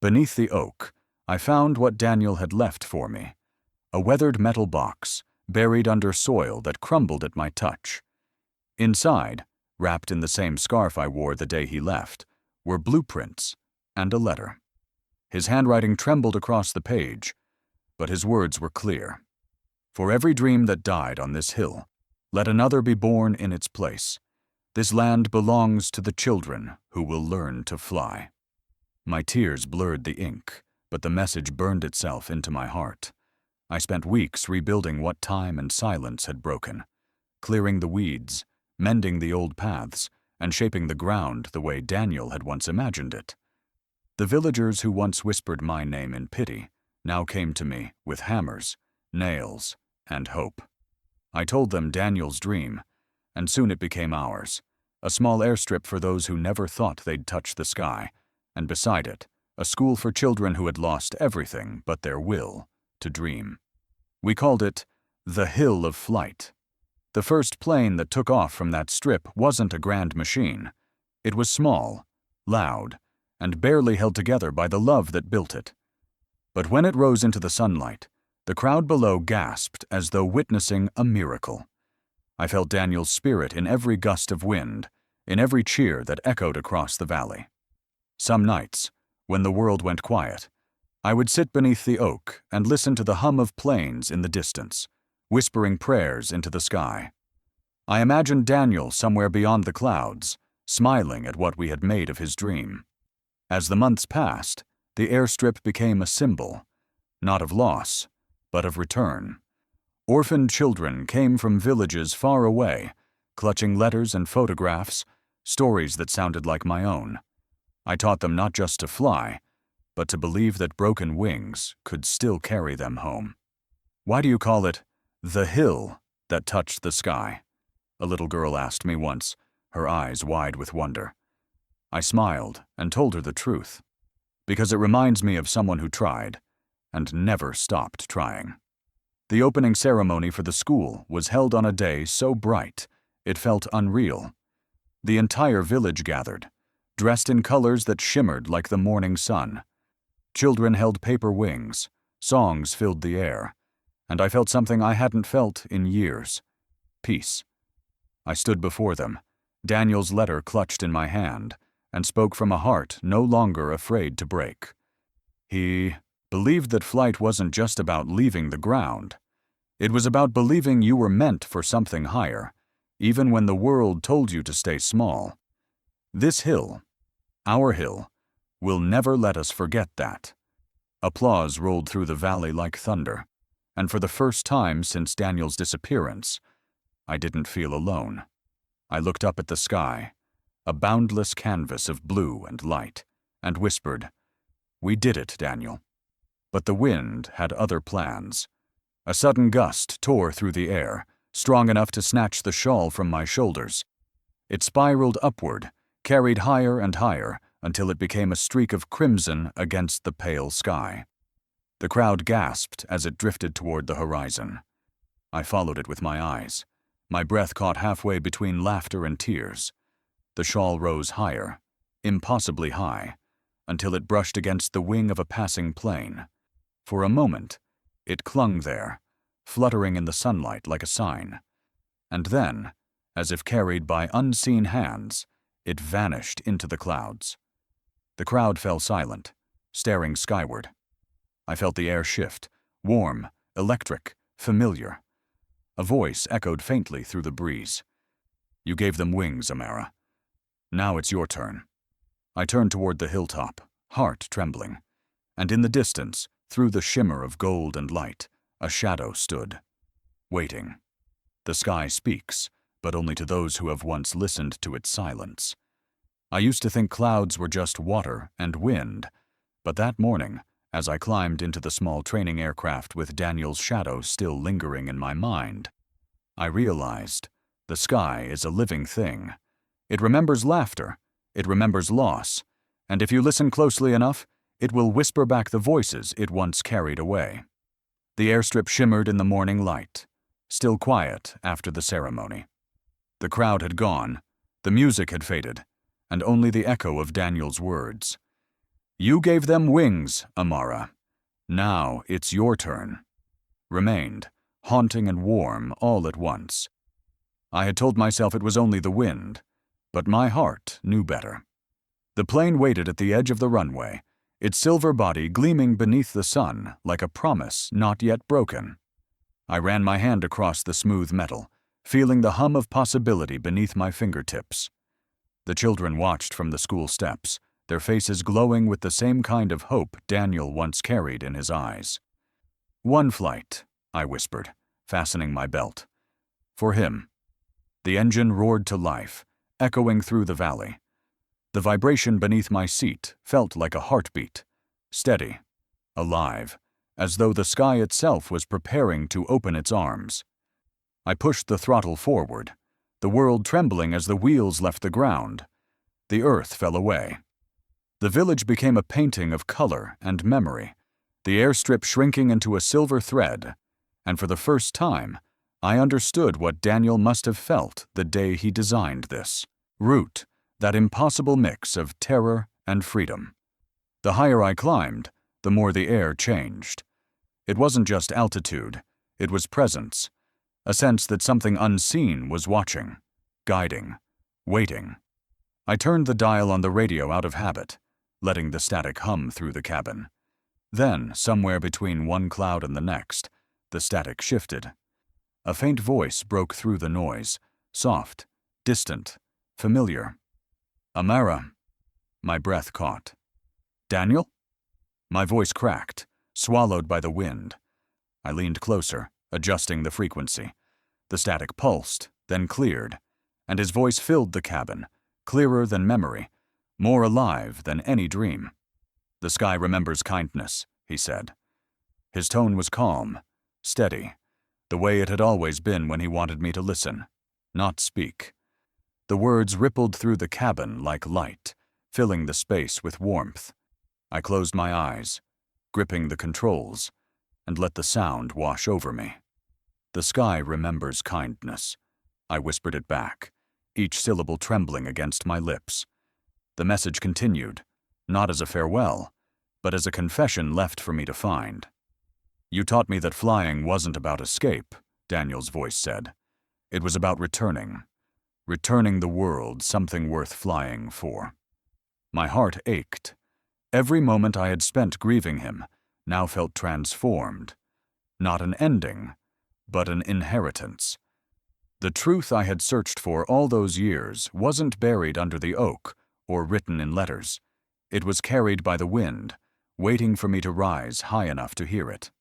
Speaker 1: Beneath the oak, I found what Daniel had left for me, a weathered metal box, buried under soil that crumbled at my touch. Inside, wrapped in the same scarf I wore the day he left, were blueprints and a letter. His handwriting trembled across the page, but his words were clear. For every dream that died on this hill, let another be born in its place. This land belongs to the children who will learn to fly. My tears blurred the ink, but the message burned itself into my heart. I spent weeks rebuilding what time and silence had broken, clearing the weeds, mending the old paths, and shaping the ground the way Daniel had once imagined it. The villagers who once whispered my name in pity now came to me with hammers, nails, and hope. I told them Daniel's dream, and soon it became ours, a small airstrip for those who never thought they'd touch the sky, and beside it, a school for children who had lost everything but their will to dream. We called it the Hill of Flight. The first plane that took off from that strip wasn't a grand machine. It was small, loud, and barely held together by the love that built it. But when it rose into the sunlight, the crowd below gasped as though witnessing a miracle. I felt Daniel's spirit in every gust of wind, in every cheer that echoed across the valley. Some nights, when the world went quiet, I would sit beneath the oak and listen to the hum of planes in the distance, whispering prayers into the sky. I imagined Daniel somewhere beyond the clouds, smiling at what we had made of his dream. As the months passed, the airstrip became a symbol, not of loss, but of return. Orphaned children came from villages far away, clutching letters and photographs, stories that sounded like my own. I taught them not just to fly, but to believe that broken wings could still carry them home. "Why do you call it the hill that touched the sky?" a little girl asked me once, her eyes wide with wonder. I smiled and told her the truth. Because it reminds me of someone who tried, and never stopped trying. The opening ceremony for the school was held on a day so bright it felt unreal. The entire village gathered, dressed in colors that shimmered like the morning sun. Children held paper wings, songs filled the air, and I felt something I hadn't felt in years: peace. I stood before them, Daniel's letter clutched in my hand, and spoke from a heart no longer afraid to break. He believed that flight wasn't just about leaving the ground. It was about believing you were meant for something higher, even when the world told you to stay small. This hill, our hill, will never let us forget that. Applause rolled through the valley like thunder, and for the first time since Daniel's disappearance, I didn't feel alone. I looked up at the sky, a boundless canvas of blue and light, and whispered, "We did it, Daniel." But the wind had other plans. A sudden gust tore through the air, strong enough to snatch the shawl from my shoulders. It spiraled upward, carried higher and higher, until it became a streak of crimson against the pale sky. The crowd gasped as it drifted toward the horizon. I followed it with my eyes, my breath caught halfway between laughter and tears. The shawl rose higher, impossibly high, until it brushed against the wing of a passing plane. For a moment, it clung there, fluttering in the sunlight like a sign. And then, as if carried by unseen hands, it vanished into the clouds. The crowd fell silent, staring skyward. I felt the air shift, warm, electric, familiar. A voice echoed faintly through the breeze. "You gave them wings, Amara. Now it's your turn." I turned toward the hilltop, heart trembling, and in the distance, through the shimmer of gold and light, a shadow stood, waiting. The sky speaks, but only to those who have once listened to its silence. I used to think clouds were just water and wind, but that morning, as I climbed into the small training aircraft with Daniel's shadow still lingering in my mind, I realized the sky is a living thing. It remembers laughter, it remembers loss, and if you listen closely enough, it will whisper back the voices it once carried away. The airstrip shimmered in the morning light, still quiet after the ceremony. The crowd had gone, the music had faded, and only the echo of Daniel's words. "You gave them wings, Amara. Now it's your turn." remained, haunting and warm all at once. I had told myself it was only the wind, but my heart knew better. The plane waited at the edge of the runway, its silver body gleaming beneath the sun like a promise not yet broken. I ran my hand across the smooth metal, feeling the hum of possibility beneath my fingertips. The children watched from the school steps, their faces glowing with the same kind of hope Daniel once carried in his eyes. "One flight," I whispered, fastening my belt. "For him." The engine roared to life, echoing through the valley. The vibration beneath my seat felt like a heartbeat, steady, alive, as though the sky itself was preparing to open its arms. I pushed the throttle forward, the world trembling as the wheels left the ground. The earth fell away. The village became a painting of color and memory, the airstrip shrinking into a silver thread, and for the first time, I understood what Daniel must have felt the day he designed this route, that impossible mix of terror and freedom. The higher I climbed, the more the air changed. It wasn't just altitude, it was presence, a sense that something unseen was watching, guiding, waiting. I turned the dial on the radio out of habit, letting the static hum through the cabin. Then, somewhere between one cloud and the next, the static shifted. A faint voice broke through the noise, soft, distant, familiar. "Amara." My breath caught. "Daniel?" My voice cracked, swallowed by the wind. I leaned closer, adjusting the frequency. The static pulsed, then cleared, and his voice filled the cabin, clearer than memory, more alive than any dream. "The sky remembers kindness," he said. His tone was calm, steady, the way it had always been when he wanted me to listen, not speak. The words rippled through the cabin like light, filling the space with warmth. I closed my eyes, gripping the controls, and let the sound wash over me. "The sky remembers kindness." I whispered it back, each syllable trembling against my lips. The message continued, not as a farewell, but as a confession left for me to find. "You taught me that flying wasn't about escape," Daniel's voice said. "It was about returning the world something worth flying for." My heart ached. Every moment I had spent grieving him now felt transformed. Not an ending, but an inheritance. The truth I had searched for all those years wasn't buried under the oak or written in letters. It was carried by the wind, waiting for me to rise high enough to hear it.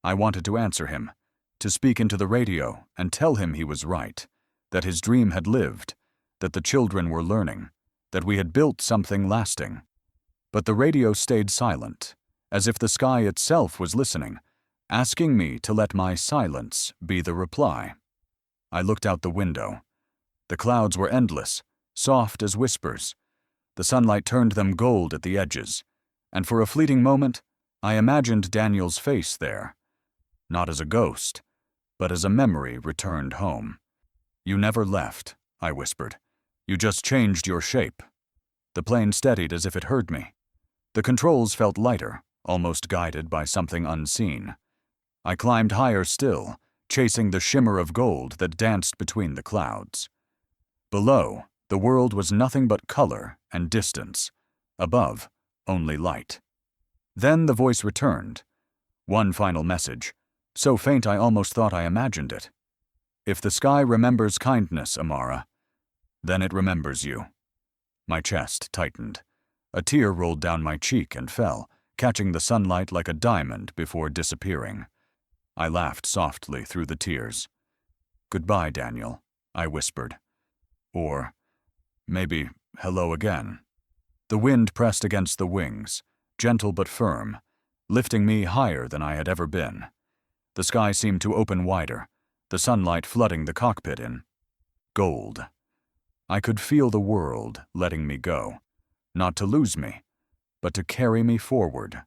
Speaker 1: I wanted to answer him, to speak into the radio and tell him he was right, that his dream had lived, that the children were learning, that we had built something lasting. But the radio stayed silent, as if the sky itself was listening, asking me to let my silence be the reply. I looked out the window. The clouds were endless, soft as whispers. The sunlight turned them gold at the edges, and for a fleeting moment, I imagined Daniel's face there. Not as a ghost, but as a memory returned home. "You never left," I whispered. "You just changed your shape." The plane steadied as if it heard me. The controls felt lighter, almost guided by something unseen. I climbed higher still, chasing the shimmer of gold that danced between the clouds. Below, the world was nothing but color and distance. Above, only light. Then the voice returned. One final message, so faint I almost thought I imagined it. "If the sky remembers kindness, Amara, then it remembers you." My chest tightened. A tear rolled down my cheek and fell, catching the sunlight like a diamond before disappearing. I laughed softly through the tears. "Goodbye, Daniel," I whispered. Or, maybe, hello again. The wind pressed against the wings, gentle but firm, lifting me higher than I had ever been. The sky seemed to open wider, the sunlight flooding the cockpit in gold. I could feel the world letting me go, not to lose me, but to carry me forward.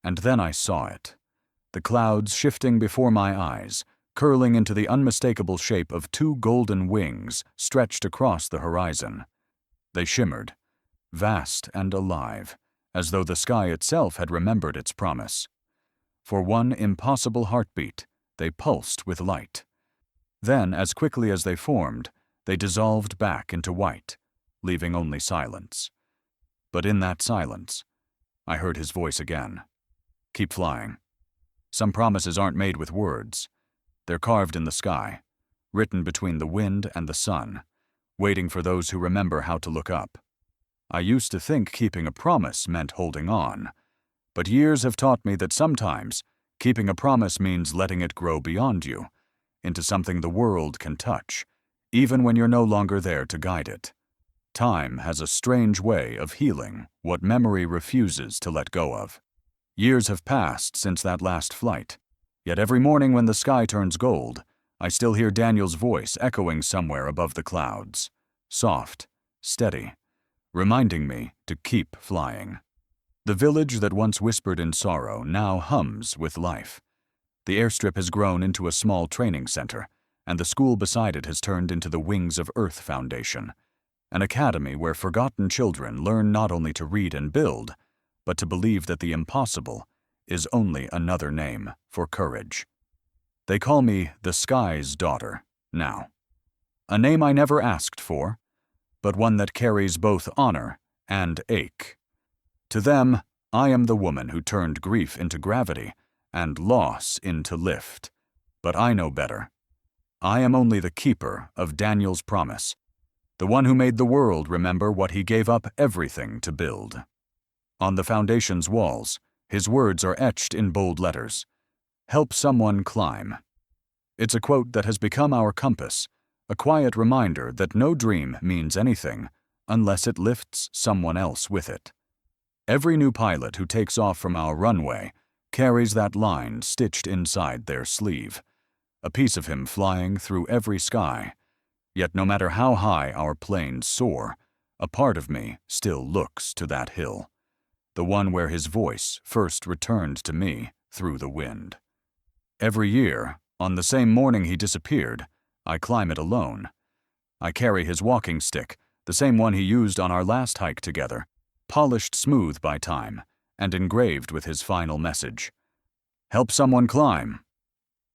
Speaker 1: And then I saw it. The clouds shifting before my eyes, curling into the unmistakable shape of two golden wings stretched across the horizon. They shimmered, vast and alive, as though the sky itself had remembered its promise. For one impossible heartbeat, they pulsed with light. Then, as quickly as they formed, they dissolved back into white, leaving only silence. But in that silence, I heard his voice again. Keep flying. Some promises aren't made with words. They're carved in the sky, written between the wind and the sun, waiting for those who remember how to look up. I used to think keeping a promise meant holding on, but years have taught me that sometimes keeping a promise means letting it grow beyond you, into something the world can touch, even when you're no longer there to guide it. Time has a strange way of healing what memory refuses to let go of. Years have passed since that last flight, yet every morning when the sky turns gold, I still hear Daniel's voice echoing somewhere above the clouds, soft, steady, reminding me to keep flying. The village that once whispered in sorrow now hums with life. The airstrip has grown into a small training center, and the school beside it has turned into the Wings of Earth Foundation, an academy where forgotten children learn not only to read and build, but to believe that the impossible is only another name for courage. They call me the Sky's Daughter now. A name I never asked for, but one that carries both honor and ache. To them, I am the woman who turned grief into gravity and loss into lift. But I know better. I am only the keeper of Daniel's promise, the one who made the world remember what he gave up everything to build. On the foundation's walls, his words are etched in bold letters. Help someone climb. It's a quote that has become our compass, a quiet reminder that no dream means anything unless it lifts someone else with it. Every new pilot who takes off from our runway carries that line stitched inside their sleeve, a piece of him flying through every sky. Yet no matter how high our planes soar, a part of me still looks to that hill, the one where his voice first returned to me through the wind. Every year, on the same morning he disappeared, I climb it alone. I carry his walking stick, the same one he used on our last hike together, polished smooth by time and engraved with his final message. Help someone climb.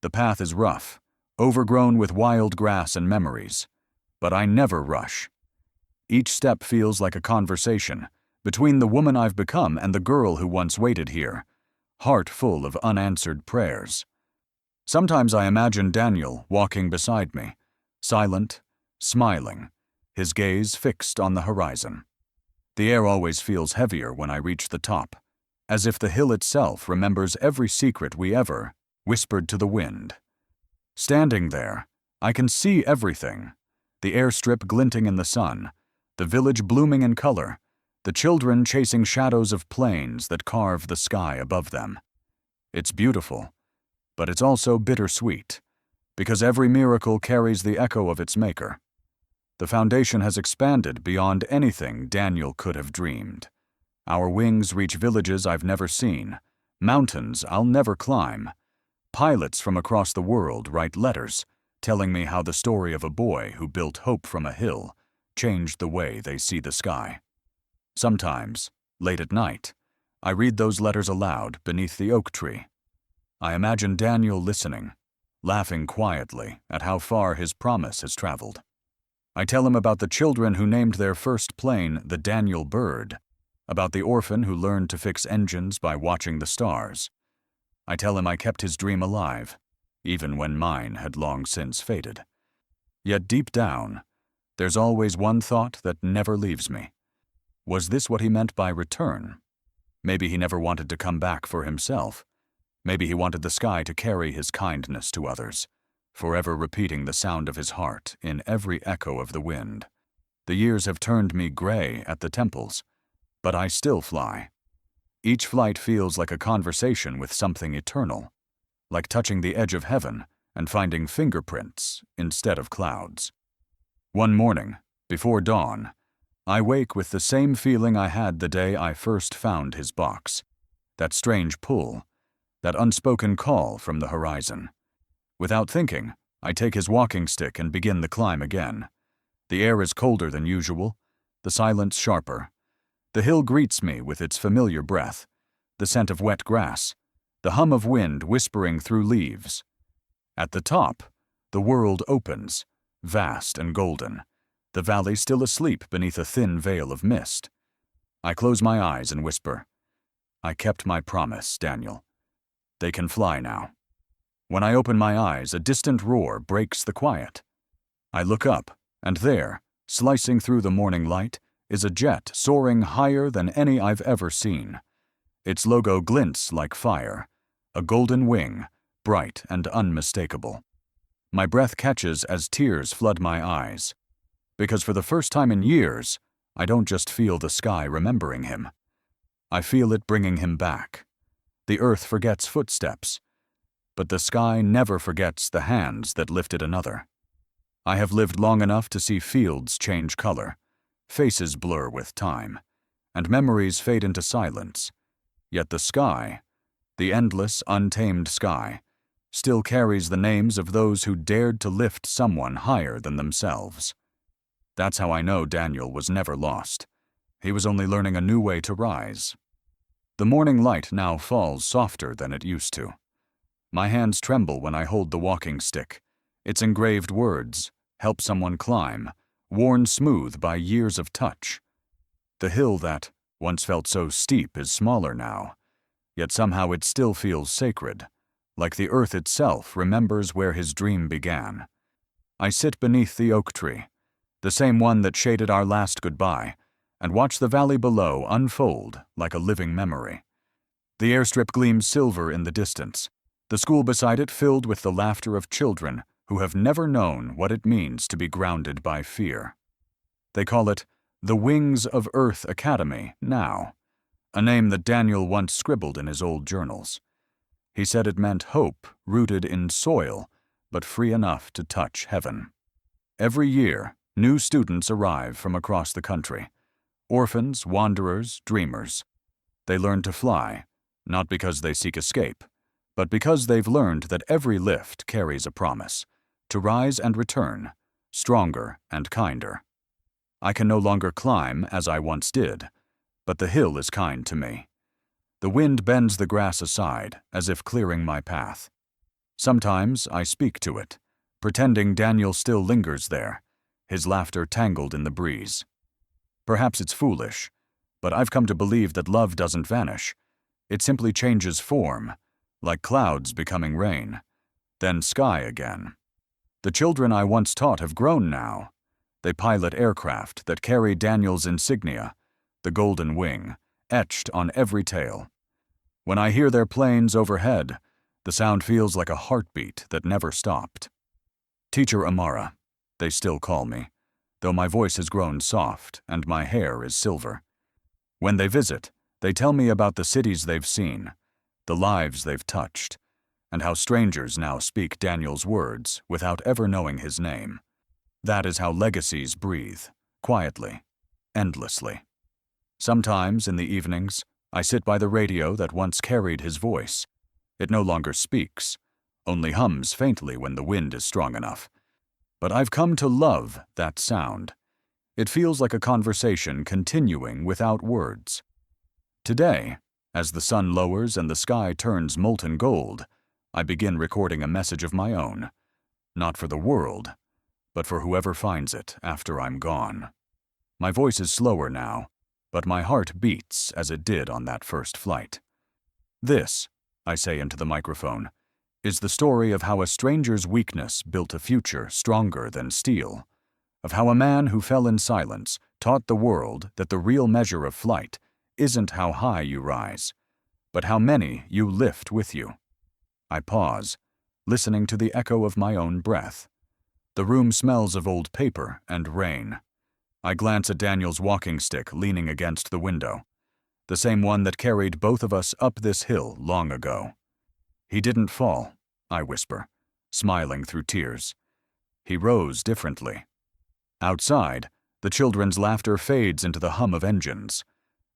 Speaker 1: The path is rough, overgrown with wild grass and memories, but I never rush. Each step feels like a conversation between the woman I've become and the girl who once waited here, heart full of unanswered prayers. Sometimes I imagine Daniel walking beside me, silent, smiling, his gaze fixed on the horizon. The air always feels heavier when I reach the top, as if the hill itself remembers every secret we ever whispered to the wind. Standing there, I can see everything, the airstrip glinting in the sun, the village blooming in color, the children chasing shadows of planes that carve the sky above them. It's beautiful, but it's also bittersweet, because every miracle carries the echo of its maker. The foundation has expanded beyond anything Daniel could have dreamed. Our wings reach villages I've never seen, mountains I'll never climb. Pilots from across the world write letters, telling me how the story of a boy who built hope from a hill changed the way they see the sky. Sometimes, late at night, I read those letters aloud beneath the oak tree. I imagine Daniel listening, laughing quietly at how far his promise has traveled. I tell him about the children who named their first plane the Daniel Bird, about the orphan who learned to fix engines by watching the stars. I tell him I kept his dream alive, even when mine had long since faded. Yet deep down, there's always one thought that never leaves me. Was this what he meant by return? Maybe he never wanted to come back for himself. Maybe he wanted the sky to carry his kindness to others, forever repeating the sound of his heart in every echo of the wind. The years have turned me gray at the temples, but I still fly. Each flight feels like a conversation with something eternal, like touching the edge of heaven and finding fingerprints instead of clouds. One morning, before dawn, I wake with the same feeling I had the day I first found his box, that strange pull, that unspoken call from the horizon. Without thinking, I take his walking stick and begin the climb again. The air is colder than usual, the silence sharper. The hill greets me with its familiar breath, the scent of wet grass, the hum of wind whispering through leaves. At the top, the world opens, vast and golden, the valley still asleep beneath a thin veil of mist. I close my eyes and whisper, "I kept my promise, Daniel. They can fly now." When I open my eyes, a distant roar breaks the quiet. I look up, and there, slicing through the morning light, is a jet soaring higher than any I've ever seen. Its logo glints like fire, a golden wing, bright and unmistakable. My breath catches as tears flood my eyes, because for the first time in years, I don't just feel the sky remembering him. I feel it bringing him back. The earth forgets footsteps, but the sky never forgets the hands that lifted another. I have lived long enough to see fields change color, faces blur with time, and memories fade into silence. Yet the sky, the endless, untamed sky, still carries the names of those who dared to lift someone higher than themselves. That's how I know Daniel was never lost. He was only learning a new way to rise. The morning light now falls softer than it used to. My hands tremble when I hold the walking stick. Its engraved words, "Help someone climb," worn smooth by years of touch. The hill that once felt so steep is smaller now, yet somehow it still feels sacred, like the earth itself remembers where his dream began. I sit beneath the oak tree, the same one that shaded our last goodbye, and watch the valley below unfold like a living memory. The airstrip gleams silver in the distance, the school beside it filled with the laughter of children who have never known what it means to be grounded by fear. They call it the Wings of Earth Academy now, a name that Daniel once scribbled in his old journals. He said it meant hope rooted in soil, but free enough to touch heaven. Every year, new students arrive from across the country. Orphans, wanderers, dreamers. They learn to fly, not because they seek escape, but because they've learned that every lift carries a promise, to rise and return, stronger and kinder. I can no longer climb as I once did, but the hill is kind to me. The wind bends the grass aside, as if clearing my path. Sometimes I speak to it, pretending Daniel still lingers there, his laughter tangled in the breeze. Perhaps it's foolish, but I've come to believe that love doesn't vanish. It simply changes form, like clouds becoming rain, then sky again. The children I once taught have grown now. They pilot aircraft that carry Daniel's insignia, the golden wing, etched on every tail. When I hear their planes overhead, the sound feels like a heartbeat that never stopped. Teacher Amara, they still call me, though my voice has grown soft and my hair is silver. When they visit, they tell me about the cities they've seen, the lives they've touched, and how strangers now speak Daniel's words without ever knowing his name. That is how legacies breathe, quietly, endlessly. Sometimes, in the evenings, I sit by the radio that once carried his voice. It no longer speaks, only hums faintly when the wind is strong enough. But I've come to love that sound. It feels like a conversation continuing without words. Today, as the sun lowers and the sky turns molten gold, I begin recording a message of my own, not for the world, but for whoever finds it after I'm gone. My voice is slower now, but my heart beats as it did on that first flight. This, I say into the microphone, is the story of how a stranger's weakness built a future stronger than steel, of how a man who fell in silence taught the world that the real measure of flight isn't how high you rise, but how many you lift with you. I pause, listening to the echo of my own breath. The room smells of old paper and rain. I glance at Daniel's walking stick leaning against the window, the same one that carried both of us up this hill long ago. He didn't fall, I whisper, smiling through tears. He rose differently. Outside, the children's laughter fades into the hum of engines.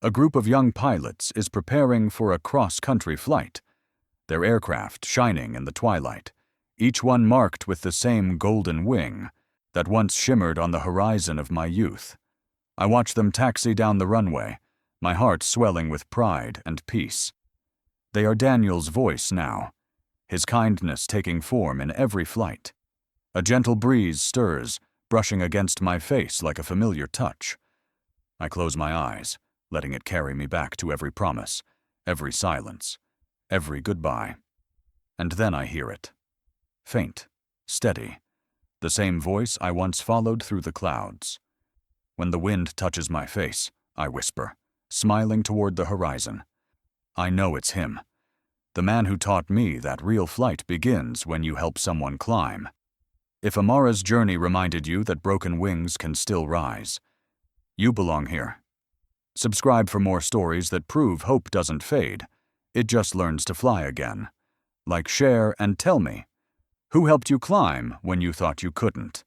Speaker 1: A group of young pilots is preparing for a cross-country flight, their aircraft shining in the twilight, each one marked with the same golden wing that once shimmered on the horizon of my youth. I watch them taxi down the runway, my heart swelling with pride and peace. They are Daniel's voice now, his kindness taking form in every flight. A gentle breeze stirs, brushing against my face like a familiar touch. I close my eyes, letting it carry me back to every promise, every silence, every goodbye. And then I hear it. Faint, steady, the same voice I once followed through the clouds. When the wind touches my face, I whisper, smiling toward the horizon. I know it's him. The man who taught me that real flight begins when you help someone climb. If Amara's journey reminded you that broken wings can still rise, you belong here. Subscribe for more stories that prove hope doesn't fade. It just learns to fly again. Like, share, and tell me, who helped you climb when you thought you couldn't?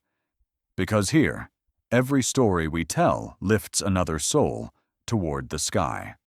Speaker 1: Because here, every story we tell lifts another soul toward the sky.